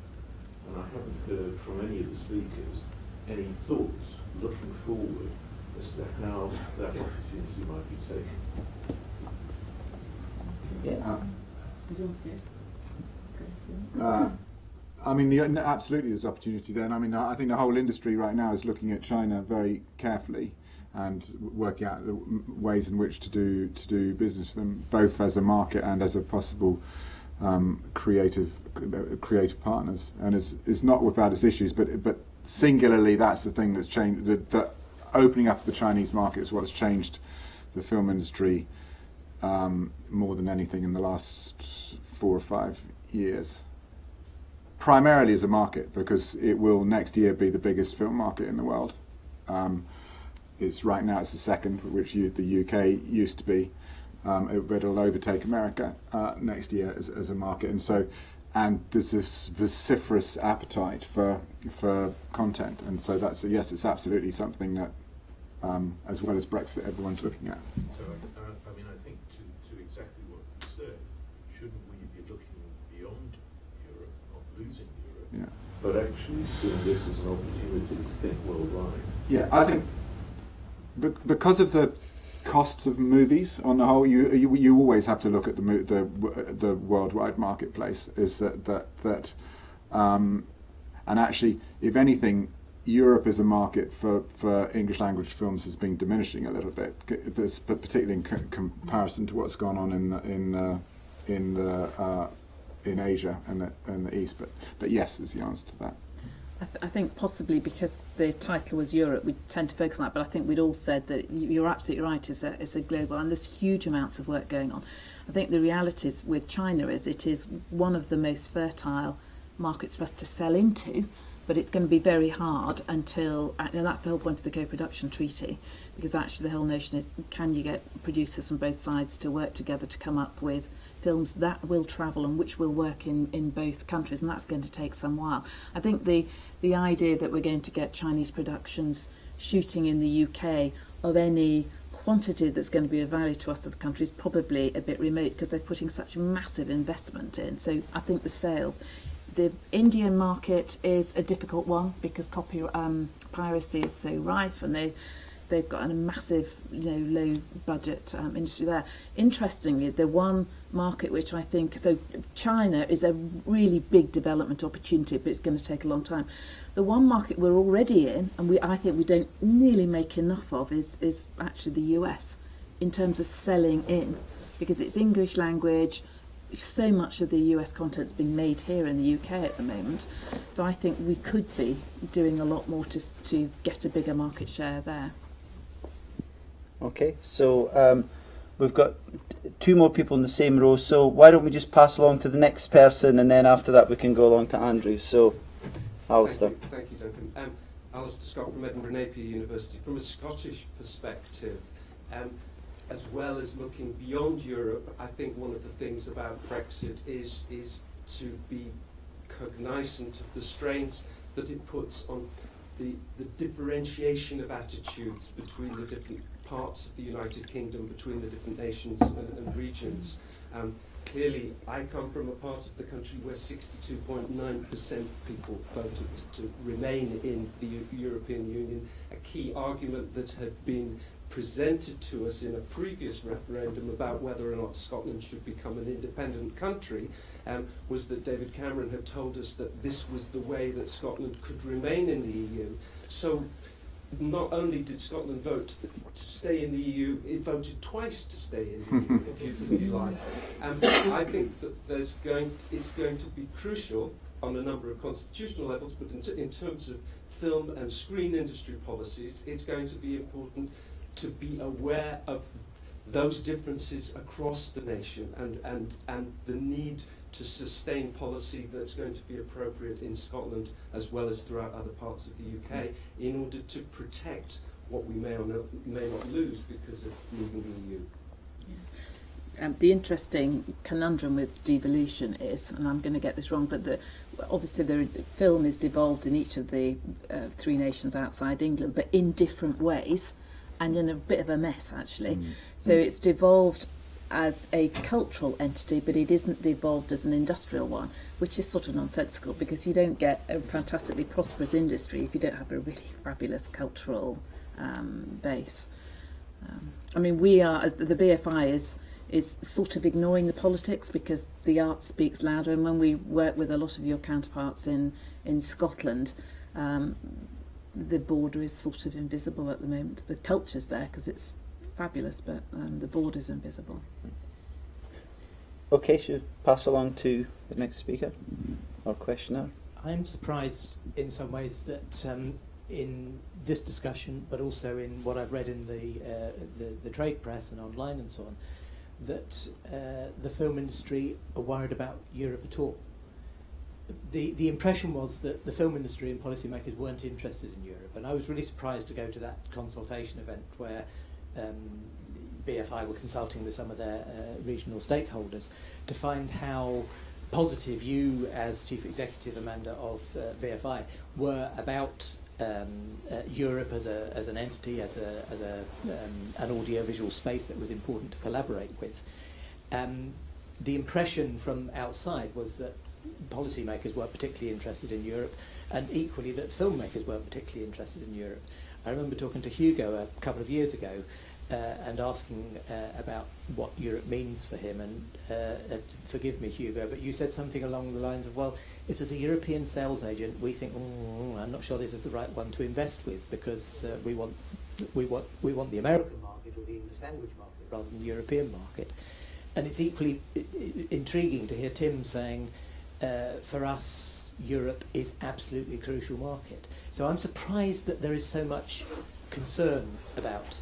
And I haven't heard from any of the speakers any thoughts looking forward as to how that opportunity might be taken. Yeah. I mean, absolutely there's opportunity there. And I mean, I think the whole industry right now is looking at China very carefully and working out the ways in which to do business with them, both as a market and as a possible creative partners. And it's not without its issues, but singularly that's the thing that's changed. The opening up of the Chinese market is what's changed the film industry more than anything in the last 4 or 5 years. Primarily as a market, because it will next year be the biggest film market in the world. It's right now it's the second, which the UK used to be. But it'll overtake America next year as a market, and there's this vociferous appetite for content, and so that's it's absolutely something that, as well as Brexit, everyone's looking at. So I mean, I think to exactly what you said, shouldn't we be looking beyond Europe, not losing Europe, Yeah. but actually seeing this as an opportunity to think worldwide? Yeah, I think because of the costs of movies on the whole, you always have to look at the worldwide marketplace. Is that and actually, if anything, Europe as a market for English language films has been diminishing a little bit, but particularly in comparison to what's gone on in Asia and the East. But yes, is the answer to that. I think possibly because the title was Europe, we tend to focus on that, but I think we'd all said that you're absolutely right, it's a global, and there's huge amounts of work going on. I think the realities with China is it is one of the most fertile markets for us to sell into, but it's going to be very hard until, and that's the whole point of the co-production treaty, because actually the whole notion is, can you get producers on both sides to work together to come up with films that will travel and which will work in both countries, and that's going to take some while. I think the idea that we're going to get Chinese productions shooting in the UK of any quantity that's going to be of value to us as a country is probably a bit remote, because they're putting such massive investment in. So I think the Indian market is a difficult one because piracy is so rife, and they've got a massive, low budget industry there. Interestingly, the one market, which I think, so China is a really big development opportunity, but it's going to take a long time. The one market we're already in, and I think we don't nearly make enough of, is actually the US, in terms of selling in, because it's English language. So much of the US content's being made here in the UK at the moment. So I think we could be doing a lot more to get a bigger market share there. Okay, so we've got two more people in the same row, so why don't we just pass along to the next person, and then after that we can go along to Andrew. So, Alistair. Thank you, Duncan. Alistair Scott from Edinburgh Napier University. From a Scottish perspective, as well as looking beyond Europe, I think one of the things about Brexit is to be cognizant of the strains that it puts on the differentiation of attitudes between the different parts of the United Kingdom, between the different nations and regions. Clearly, I come from a part of the country where 62.9% people voted to remain in the European Union. A key argument that had been presented to us in a previous referendum about whether or not Scotland should become an independent country was that David Cameron had told us that this was the way that Scotland could remain in the EU. So not only did Scotland vote to stay in the EU, it voted twice to stay in the EU, if you like. I think that it's going to be crucial on a number of constitutional levels, but in terms of film and screen industry policies, it's going to be important to be aware of those differences across the nation and the need to sustain policy that's going to be appropriate in Scotland as well as throughout other parts of the UK in order to protect what we may or may not lose because of leaving the EU. The interesting conundrum with devolution is, and I'm going to get this wrong, but obviously the film is devolved in each of the three nations outside England, but in different ways and in a bit of a mess actually. So it's devolved as a cultural entity, but it isn't devolved as an industrial one, which is sort of nonsensical because you don't get a fantastically prosperous industry if you don't have a really fabulous cultural base. I mean, we are, as the BFI is sort of ignoring the politics because the art speaks louder, and when we work with a lot of your counterparts in Scotland, the border is sort of invisible at the moment. The culture's there because it's fabulous, but the border's invisible. Okay, should pass along to the next speaker or questioner. I'm surprised in some ways that in this discussion, but also in what I've read in the trade press and online and so on, that the film industry are worried about Europe at all. The impression was that the film industry and policymakers weren't interested in Europe, and I was really surprised to go to that consultation event where BFI were consulting with some of their regional stakeholders to find how positive you, as Chief Executive, Amanda, of BFI, were about Europe as an entity, as an audiovisual space that was important to collaborate with. The impression from outside was that policymakers weren't particularly interested in Europe, and equally that filmmakers weren't particularly interested in Europe. I remember talking to Hugo a couple of years ago and asking about what Europe means for him, and forgive me, Hugo, but you said something along the lines of, well, if as a European sales agent we think, I'm not sure this is the right one to invest with because we want the American market or the English language market rather than the European market. And it's equally intriguing to hear Tim saying, for us, Europe is absolutely a crucial market. So I'm surprised that there is so much concern about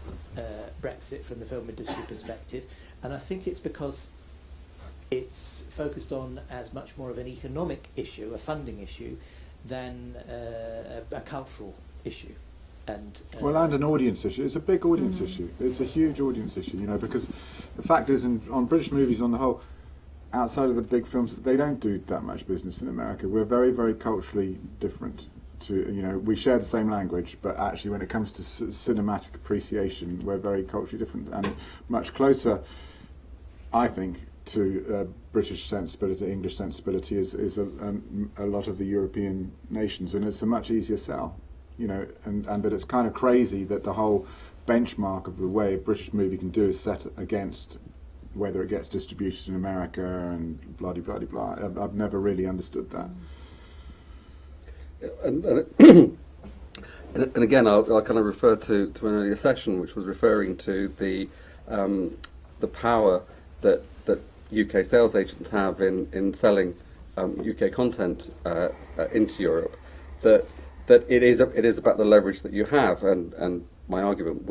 Brexit from the film industry perspective, and I think it's because it's focused on as much more of an economic issue, a funding issue, than a cultural issue. And an audience issue. It's a big audience issue. It's a huge audience issue, you know, because the fact is, on British movies on the whole, outside of the big films, they don't do that much business in America. We're very, very culturally different. We share the same language, but actually when it comes to cinematic appreciation, we're very culturally different and much closer, I think, to British sensibility, English sensibility is a lot of the European nations, and it's a much easier sell, you know, and that it's kind of crazy that the whole benchmark of the way a British movie can do is set against whether it gets distributed in America and blah blah blah blah. I've never really understood that. And again, I'll kind of refer to an earlier session, which was referring to the power that UK sales agents have in selling UK content into Europe. That it is about the leverage that you have, and my argument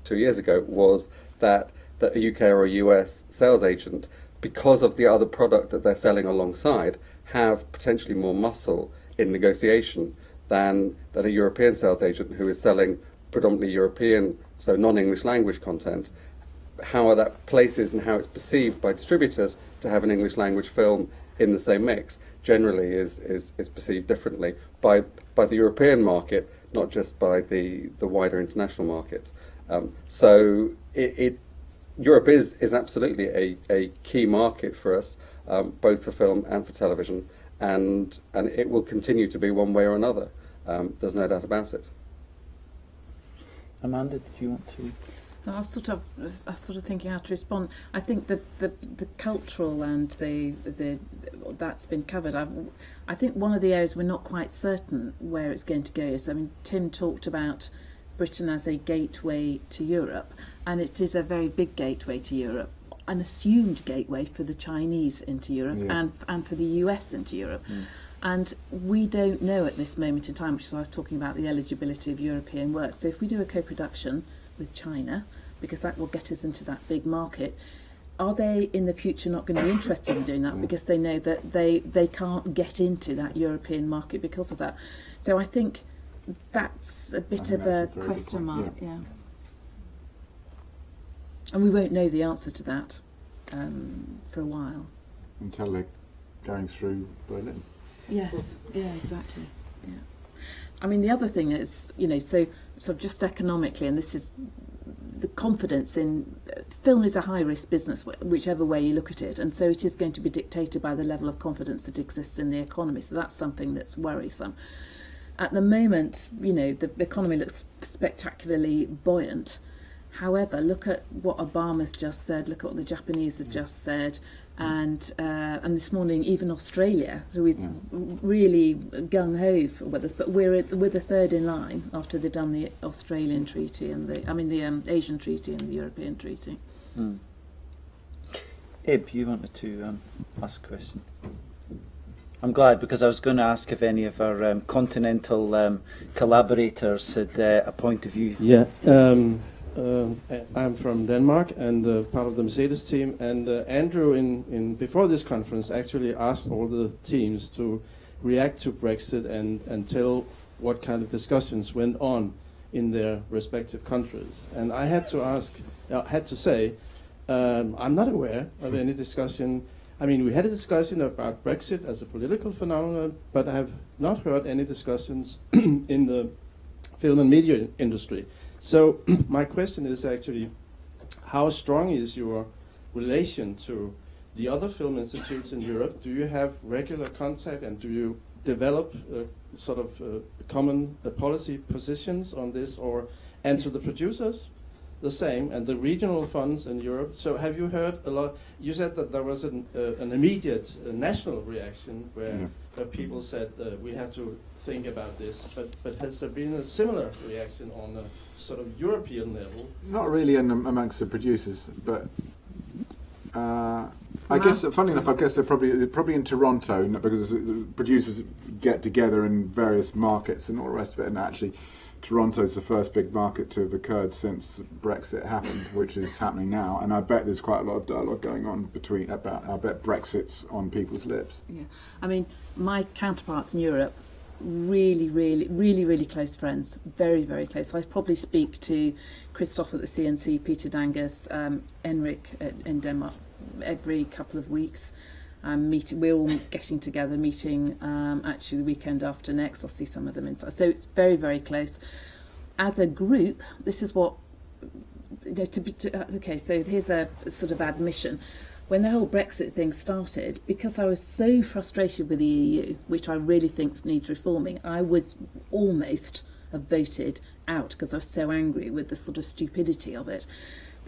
2 years ago was that a UK or a US sales agent, because of the other product that they're selling alongside, have potentially more muscle in negotiation than a European sales agent who is selling predominantly European, so non-English language content. How that places and how it's perceived by distributors to have an English language film in the same mix generally is perceived differently by the European market, not just by the wider international market. So Europe is absolutely a key market for us, both for film and for television, and it will continue to be one way or another. There's no doubt about it. Amanda, did you want to? No, I was sort of thinking how to respond. I think the cultural and the that's been covered. I think one of the areas we're not quite certain where it's going to go is, I mean, Tim talked about Britain as a gateway to Europe, and it is a very big gateway to Europe, an assumed gateway for the Chinese into Europe, Yeah. and for the US into Europe. And we don't know at this moment in time, which is why I was talking about the eligibility of European work. So if we do a co-production with China, because that will get us into that big market, are they in the future not going to be interested in doing that because they know that they can't get into that European market because of that? So I think that's a bit of a question mark, yeah. And we won't know the answer to that for a while. Until they're going through Berlin. Yes, yeah, exactly. Yeah. I mean, the other thing is, so just economically, and this is the confidence in film is a high-risk business, whichever way you look at it, and so it is going to be dictated by the level of confidence that exists in the economy. So that's something that's worrisome. At the moment, the economy looks spectacularly buoyant. However, look at what Obama's just said. Look at what the Japanese have just said. And this morning, even Australia, who is really gung-ho with us, but we're the third in line after they've done the Australian treaty and the Asian treaty and the European treaty. Ib, you wanted to ask a question? I'm glad, because I was going to ask if any of our continental collaborators had a point of view. Yeah. I'm from Denmark and part of the Mercedes team. And Andrew, in before this conference, actually asked all the teams to react to Brexit and tell what kind of discussions went on in their respective countries. And I had to say, I'm not aware of any discussion. I mean, we had a discussion about Brexit as a political phenomenon, but I have not heard any discussions in the film and media industry. So my question is actually, how strong is your relation to the other film institutes in Europe? Do you have regular contact, and do you develop common policy positions on this, and to the producers the same, and the regional funds in Europe? So have you heard a lot? You said that there was an immediate national reaction where people said we have to think about this, but has there been a similar reaction on a sort of European level? Not really amongst the producers, but I guess, funny enough, I guess they're probably in Toronto, because the producers get together in various markets and all the rest of it, and actually Toronto's the first big market to have occurred since Brexit happened, which is happening now, and I bet there's quite a lot of dialogue going on I bet Brexit's on people's lips. Yeah, I mean, my counterparts in Europe, really close friends, very, very close. So I probably speak to Christoph at the CNC, Peter Dangus, Henrik in Denmark every couple of weeks. We're all getting together, meeting actually the weekend after next. I'll see some of them inside. So it's very, very close. As a group, this is what, okay, so here's a sort of admission. When the whole Brexit thing started, because I was so frustrated with the EU, which I really think needs reforming, I would almost have voted out because I was so angry with the sort of stupidity of it.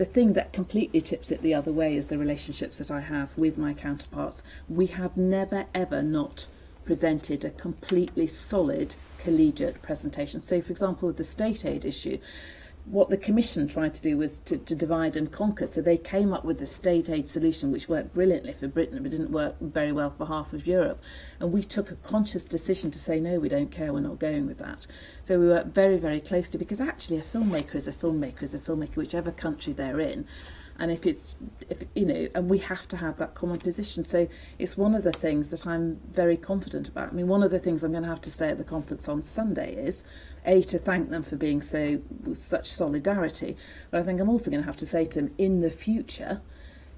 The thing that completely tips it the other way is the relationships that I have with my counterparts. We have never, ever not presented a completely solid collegiate presentation. So, for example, with the state aid issue, what the Commission tried to do was to divide and conquer. So they came up with the state aid solution, which worked brilliantly for Britain, but didn't work very well for half of Europe. And we took a conscious decision to say, no, we don't care, we're not going with that. So we worked very, very closely, because actually a filmmaker is a filmmaker is a filmmaker, whichever country they're in. And if you know, and we have to have that common position. So it's one of the things that I'm very confident about. I mean, one of the things I'm going to have to say at the conference on Sunday is, to thank them for being such solidarity, but I think I'm also going to have to say to them, in the future,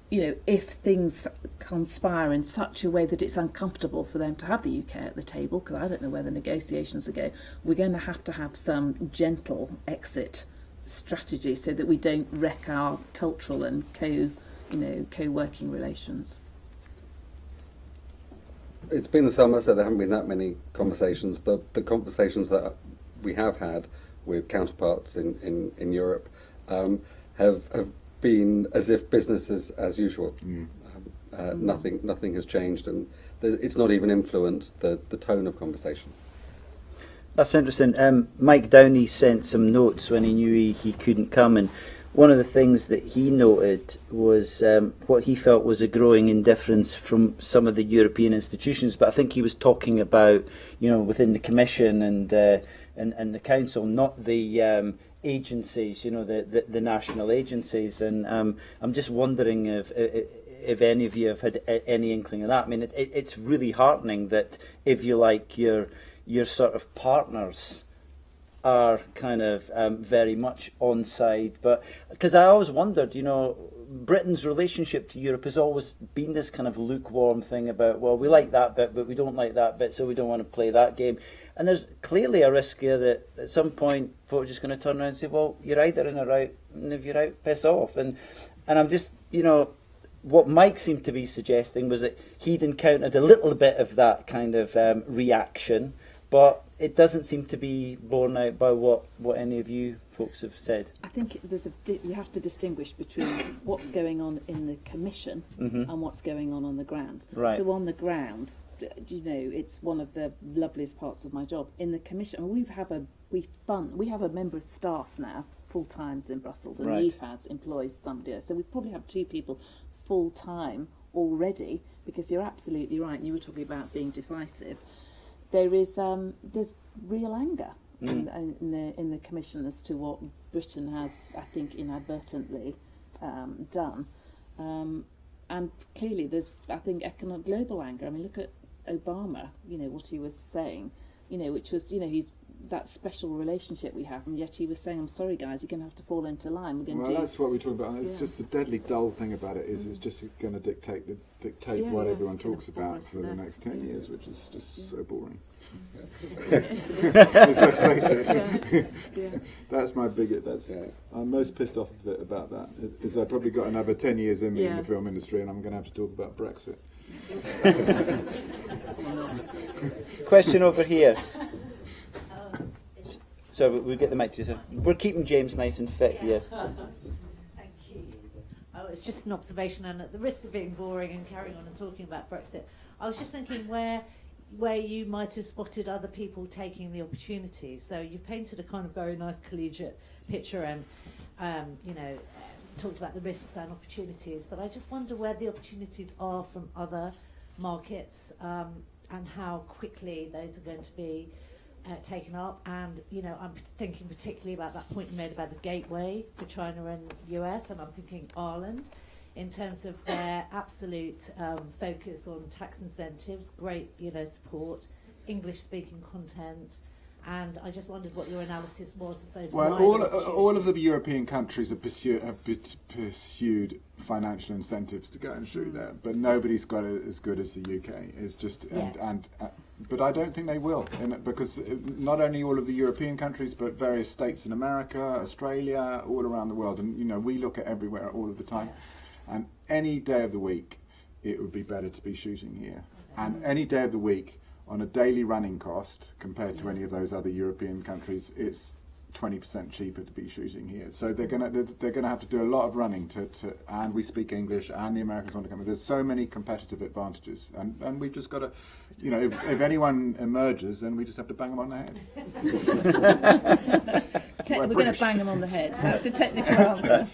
you know, if things conspire in such a way that it's uncomfortable for them to have the UK at the table, because I don't know where the negotiations will go, we're going to have some gentle exit strategy so that we don't wreck our cultural and co-working relations. It's been the summer, so there haven't been that many conversations. The conversations that we have had with counterparts in Europe have been as if business is as usual. Nothing has changed, and it's not even influenced the tone of conversation. That's interesting. Mike Downey sent some notes when he knew he couldn't come, and one of the things that he noted was what he felt was a growing indifference from some of the European institutions. But I think he was talking about, you know, within the Commission and the Council, not the agencies, you know, the national agencies. And I'm just wondering if any of you have had any inkling of that. I mean, it's really heartening that, if you like, your sort of partners are kind of very much on side. But because I always wondered, you know, Britain's relationship to Europe has always been this kind of lukewarm thing about, well, we like that bit, but we don't like that bit, so we don't want to play that game. And there's clearly a risk here that at some point folk are just going to turn around and say, well, you're either in or out, and if you're out, piss off. And I'm just, you know, what Mike seemed to be suggesting was that he'd encountered a little bit of that kind of reaction, but it doesn't seem to be borne out by what any of you folks have said. I think you have to distinguish between what's going on in the Commission and what's going on the ground. Right. So on the ground, you know, it's one of the loveliest parts of my job. In the Commission, we have a member of staff now full time in Brussels, and right. EFADS employs somebody else. So we probably have 2 people full time already, because you're absolutely right. And you were talking about being divisive. There's real anger in the Commission as to what Britain has, I think, inadvertently done, and clearly there's, I think, economic global anger. I mean, look at Obama. You know what he was saying. You know, which was, you know, he's that special relationship we have, and yet he was saying, "I'm sorry, guys, you're going to have to fall into line. We're going to do." That's what we're talking about. It's just the deadly dull thing about it is it's just going to dictate what everyone talks about for the next 10 years, which is just so boring. Let's face it. That's my biggest. I'm most pissed off of it about that. Is I probably got another 10 years in me in the film industry, and I'm going to have to talk about Brexit. Question over here. So we'll get the mic to you. We're keeping James nice and fit here. Thank you. Oh, it's just an observation, and at the risk of being boring and carrying on and talking about Brexit, I was just thinking where you might have spotted other people taking the opportunities. So you've painted a kind of very nice collegiate picture and, talked about the risks and opportunities, but I just wonder where the opportunities are from other markets and how quickly those are going to be taken up. And, I'm thinking particularly about that point you made about the gateway for China and US, and I'm thinking Ireland, in terms of their absolute focus on tax incentives, great, support, English-speaking content, and I just wondered what your analysis was of those. Well, all of the European countries have pursued financial incentives to go and shoot there, but nobody's got it as good as the UK. It's just but I don't think they will, because not only all of the European countries, but various states in America, Australia, all around the world, and we look at everywhere all of the time. And any day of the week, it would be better to be shooting here. And any day of the week, on a daily running cost, compared to any of those other European countries, it's 20% cheaper to be shooting here. So they're gonna have to do a lot of running and we speak English, and the Americans want to come in. There's so many competitive advantages, and we've just got to, if anyone emerges, then we just have to bang them on the head. We're going to bang them on the head. That's the technical answer.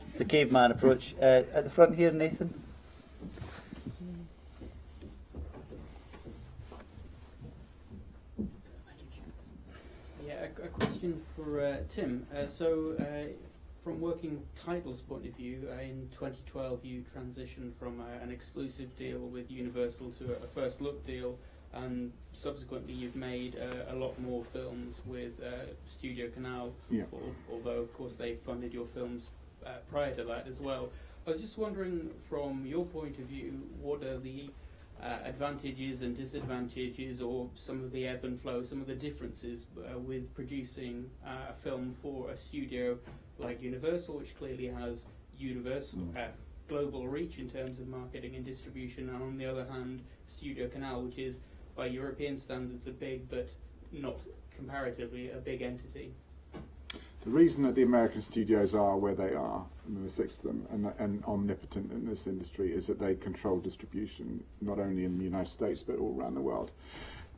It's the caveman approach. At the front here, Nathan. A question for Tim. From working titles point of view, in 2012 you transitioned from an exclusive deal with Universal to a first look deal, and subsequently you've made a lot more films with Studio Canal, although of course they funded your films prior to that as well. I was just wondering, from your point of view, what are the advantages and disadvantages, or some of the ebb and flow, some of the differences with producing a film for a studio like Universal, which clearly has global reach in terms of marketing and distribution, and on the other hand, Studio Canal, which is by European standards a big, but not comparatively a big entity. The reason that the American studios are where they are, and there's 6 of them, and omnipotent in this industry, is that they control distribution not only in the United States but all around the world.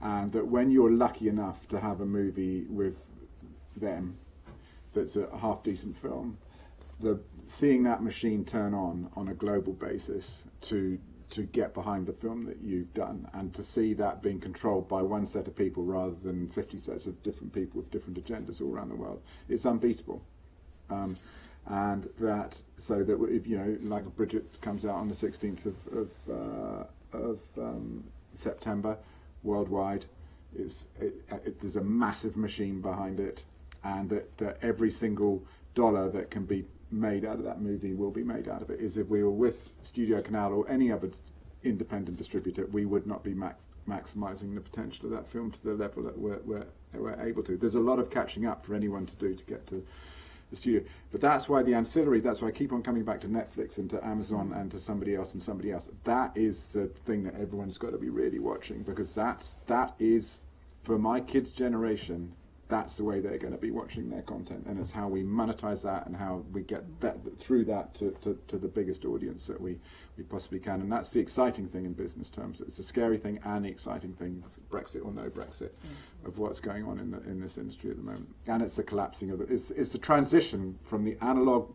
And that when you're lucky enough to have a movie with them that's a half-decent film, seeing that machine turn on a global basis to get behind the film that you've done, and to see that being controlled by one set of people rather than 50 sets of different people with different agendas all around the world, it's unbeatable. And that, so that if like Bridget comes out on the 16th of September worldwide, there's a massive machine behind it, and that every single dollar that can be made out of that movie will be made out of it. Is if we were with Studio Canal or any other independent distributor, we would not be maximising the potential of that film to the level that we're able to. There's a lot of catching up for anyone to do to get to the studio. But that's why that's why I keep on coming back to Netflix and to Amazon and to somebody else and somebody else. That is the thing that everyone's got to be really watching, because that is, for my kids' generation, that's the way they're going to be watching their content, and it's how we monetize that and how we get that through that to the biggest audience that we possibly can. And that's the exciting thing in business terms. It's a scary thing and the exciting thing, Brexit or no Brexit, of what's going on in this industry at the moment. And it's the collapsing of it's the transition from the analog.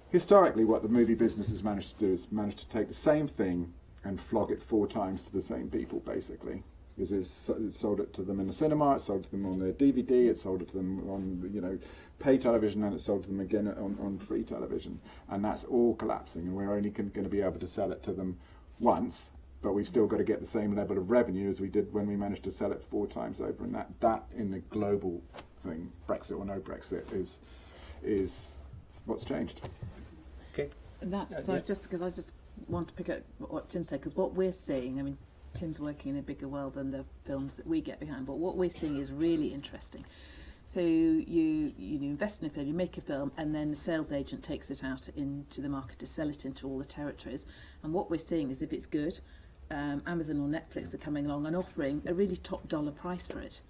Historically, what the movie business has managed to do is managed to take the same thing and flog it 4 times to the same people, basically. It sold it to them in the cinema, it sold to them on their DVD, it sold it to them on pay television, and it sold to them again on free television. And that's all collapsing, and we're only going to be able to sell it to them once, but we've still got to get the same level of revenue as we did when we managed to sell it 4 times over. And that in the global thing, Brexit or no Brexit, is what's changed. Okay. And that's just because I just want to pick up what Tim said, because what we're seeing, I mean, Tim's working in a bigger world than the films that we get behind, but what we're seeing is really interesting. So you invest in a film, you make a film, and then the sales agent takes it out into the market to sell it into all the territories. And what we're seeing is, if it's good, Amazon or Netflix are coming along and offering a really top dollar price for it.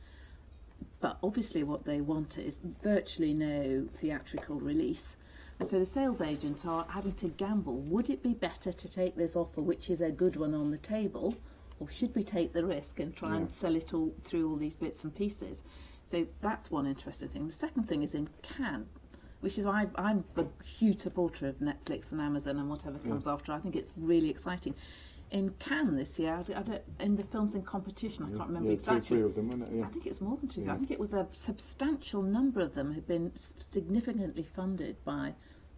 But obviously what they want is virtually no theatrical release. And so the sales agents are having to gamble. Would it be better to take this offer, which is a good one, on the table, or should we take the risk and try and sell it all through all these bits and pieces? So that's one interesting thing. The second thing is in Cannes, which is why I'm a huge supporter of Netflix and Amazon and whatever comes after. I think it's really exciting. In Cannes this year, in the films in competition, I can't remember exactly. 2 or 3 of them, wasn't it? Yeah. I think it's more than 2. I think it was a substantial number of them had been significantly funded by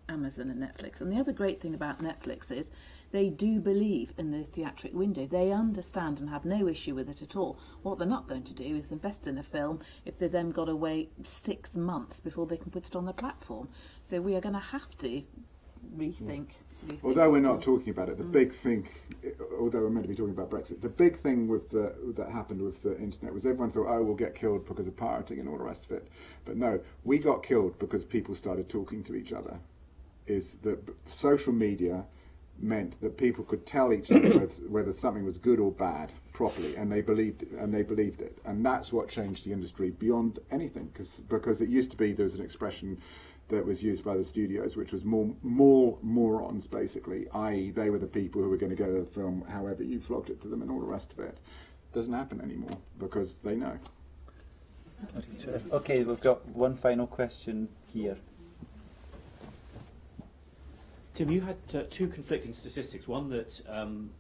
Amazon and Netflix. And the other great thing about Netflix is they do believe in the theatric window. They understand and have no issue with it at all. What they're not going to do is invest in a film if they've then got to wait 6 months before they can put it on the platform. So we are going to have to rethink. Although we're not talking about it, the big thing, although we're meant to be talking about Brexit, the big thing that happened with the internet was everyone thought, oh, we'll get killed because of pirating and all the rest of it. But no, we got killed because people started talking to each other. Is that social media meant that people could tell each other whether something was good or bad properly, and they believed it, and that's what changed the industry beyond anything, because it used to be there was an expression that was used by the studios, which was more morons, basically, i.e. they were the people who were going to go to the film however you flogged it to them and all the rest of it. Doesn't happen anymore because they know. Okay, we've got one final question here. Tim, you had two conflicting statistics. One, that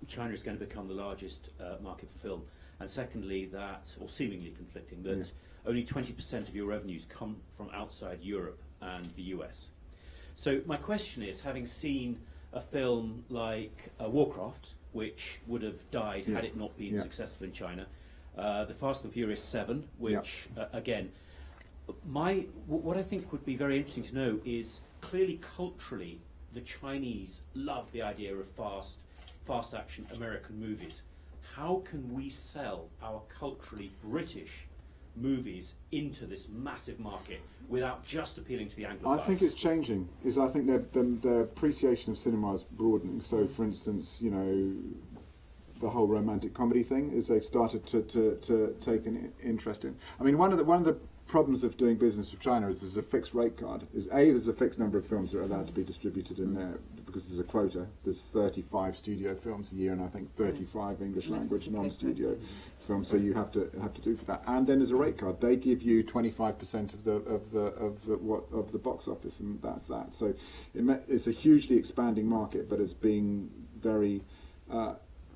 China is going to become the largest market for film, and secondly, that, or seemingly conflicting, that only 20% of your revenues come from outside Europe and the US. So my question is, having seen a film like Warcraft, which would have died had it not been successful in China, The Fast and Furious 7, which, again, what I think would be very interesting to know is, clearly culturally, the Chinese love the idea of fast action American movies. How can we sell our culturally British movies into this massive market without just appealing to the Anglophiles? I think it's changing. I think their appreciation of cinema is broadening. So, for instance, you know, the whole romantic comedy thing is they've started to take an interest in. I mean, one of the problems of doing business with China is there's a fixed rate card. There's a fixed number of films that are allowed to be distributed in there because there's a quota. There's 35 studio films a year, and I think 35 English language non-studio films. So you have to do for that. And then there's a rate card. They give you 25% of the box office, and that's that. So it's a hugely expanding market, but it's being very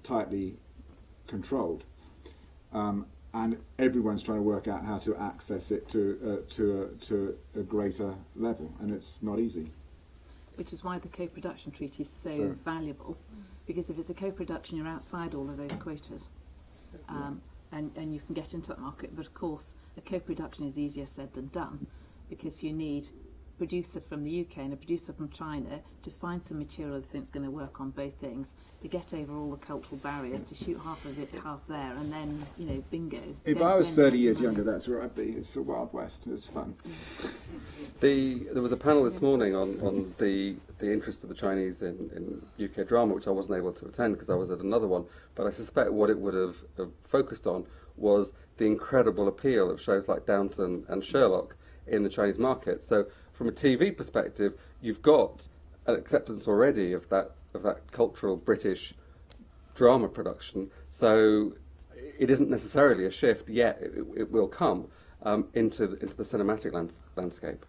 tightly controlled. And everyone's trying to work out how to access it to a greater level, and it's not easy. Which is why the co-production treaty is so valuable, because if it's a co-production, you're outside all of those quotas, and you can get into that market. But of course, a co-production is easier said than done, because you need a producer from the UK and a producer from China to find some material that thinks going to work on both things, to get over all the cultural barriers, to shoot half of it, half there, and then, you know, bingo. If I was 30 years younger, that's where I'd be. It's the Wild West. It's fun. There was a panel this morning on the interest of the Chinese in UK drama, which I wasn't able to attend because I was at another one, but I suspect what it would have focused on was the incredible appeal of shows like Downton and Sherlock in the Chinese market. So from a TV perspective, you've got an acceptance already of that cultural British drama production. So it isn't necessarily a shift yet. It will come into the cinematic landscape.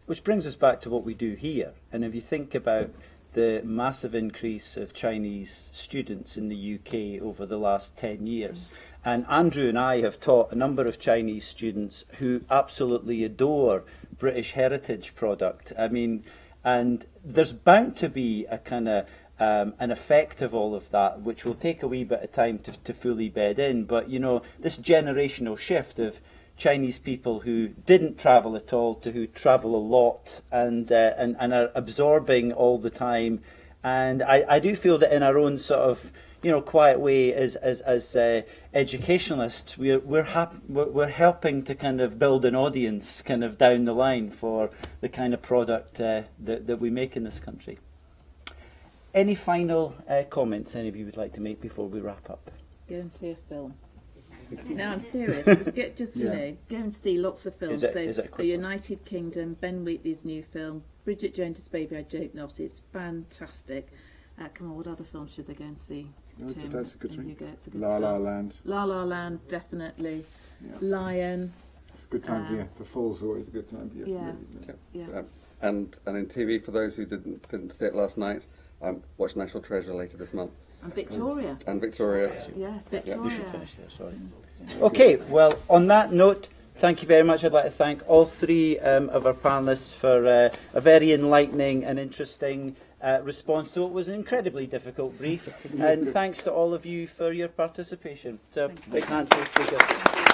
Which brings us back to what we do here. And if you think about the massive increase of Chinese students in the UK over the last 10 years, and Andrew and I have taught a number of Chinese students who absolutely adore British heritage product. I mean, and there's bound to be a kind of an effect of all of that, which will take a wee bit of time to fully bed in. But, you know, this generational shift of Chinese people who didn't travel at all to who travel a lot and are absorbing all the time. And I do feel that in our own sort of, you know, quiet way as educationalists, we're helping to kind of build an audience kind of down the line for the kind of product that we make in this country. Any final comments any of you would like to make before we wrap up? Go and see a film. No, I'm serious. You know, go and see lots of films. Is it The United Kingdom, Ben Wheatley's new film, Bridget Jones's Baby, I Joke Not. It's fantastic. Come on, what other films should they go and see? Tim, that's a good one. Hugo, it's a good La La start. Land. La La Land, definitely. Yeah. Lion. It's a good time for you. The Fall's always a good time for you. Yeah. And in TV, for those who didn't see it last night, watch National Treasure later this month. And Victoria. And Victoria. Yes, Victoria. We should finish there, sorry. Okay, well, on that note, thank you very much. I'd like to thank all three of our panellists for a very enlightening and interesting response to what was an incredibly difficult brief. And thanks to all of you for your participation. So, big hand for the speakers.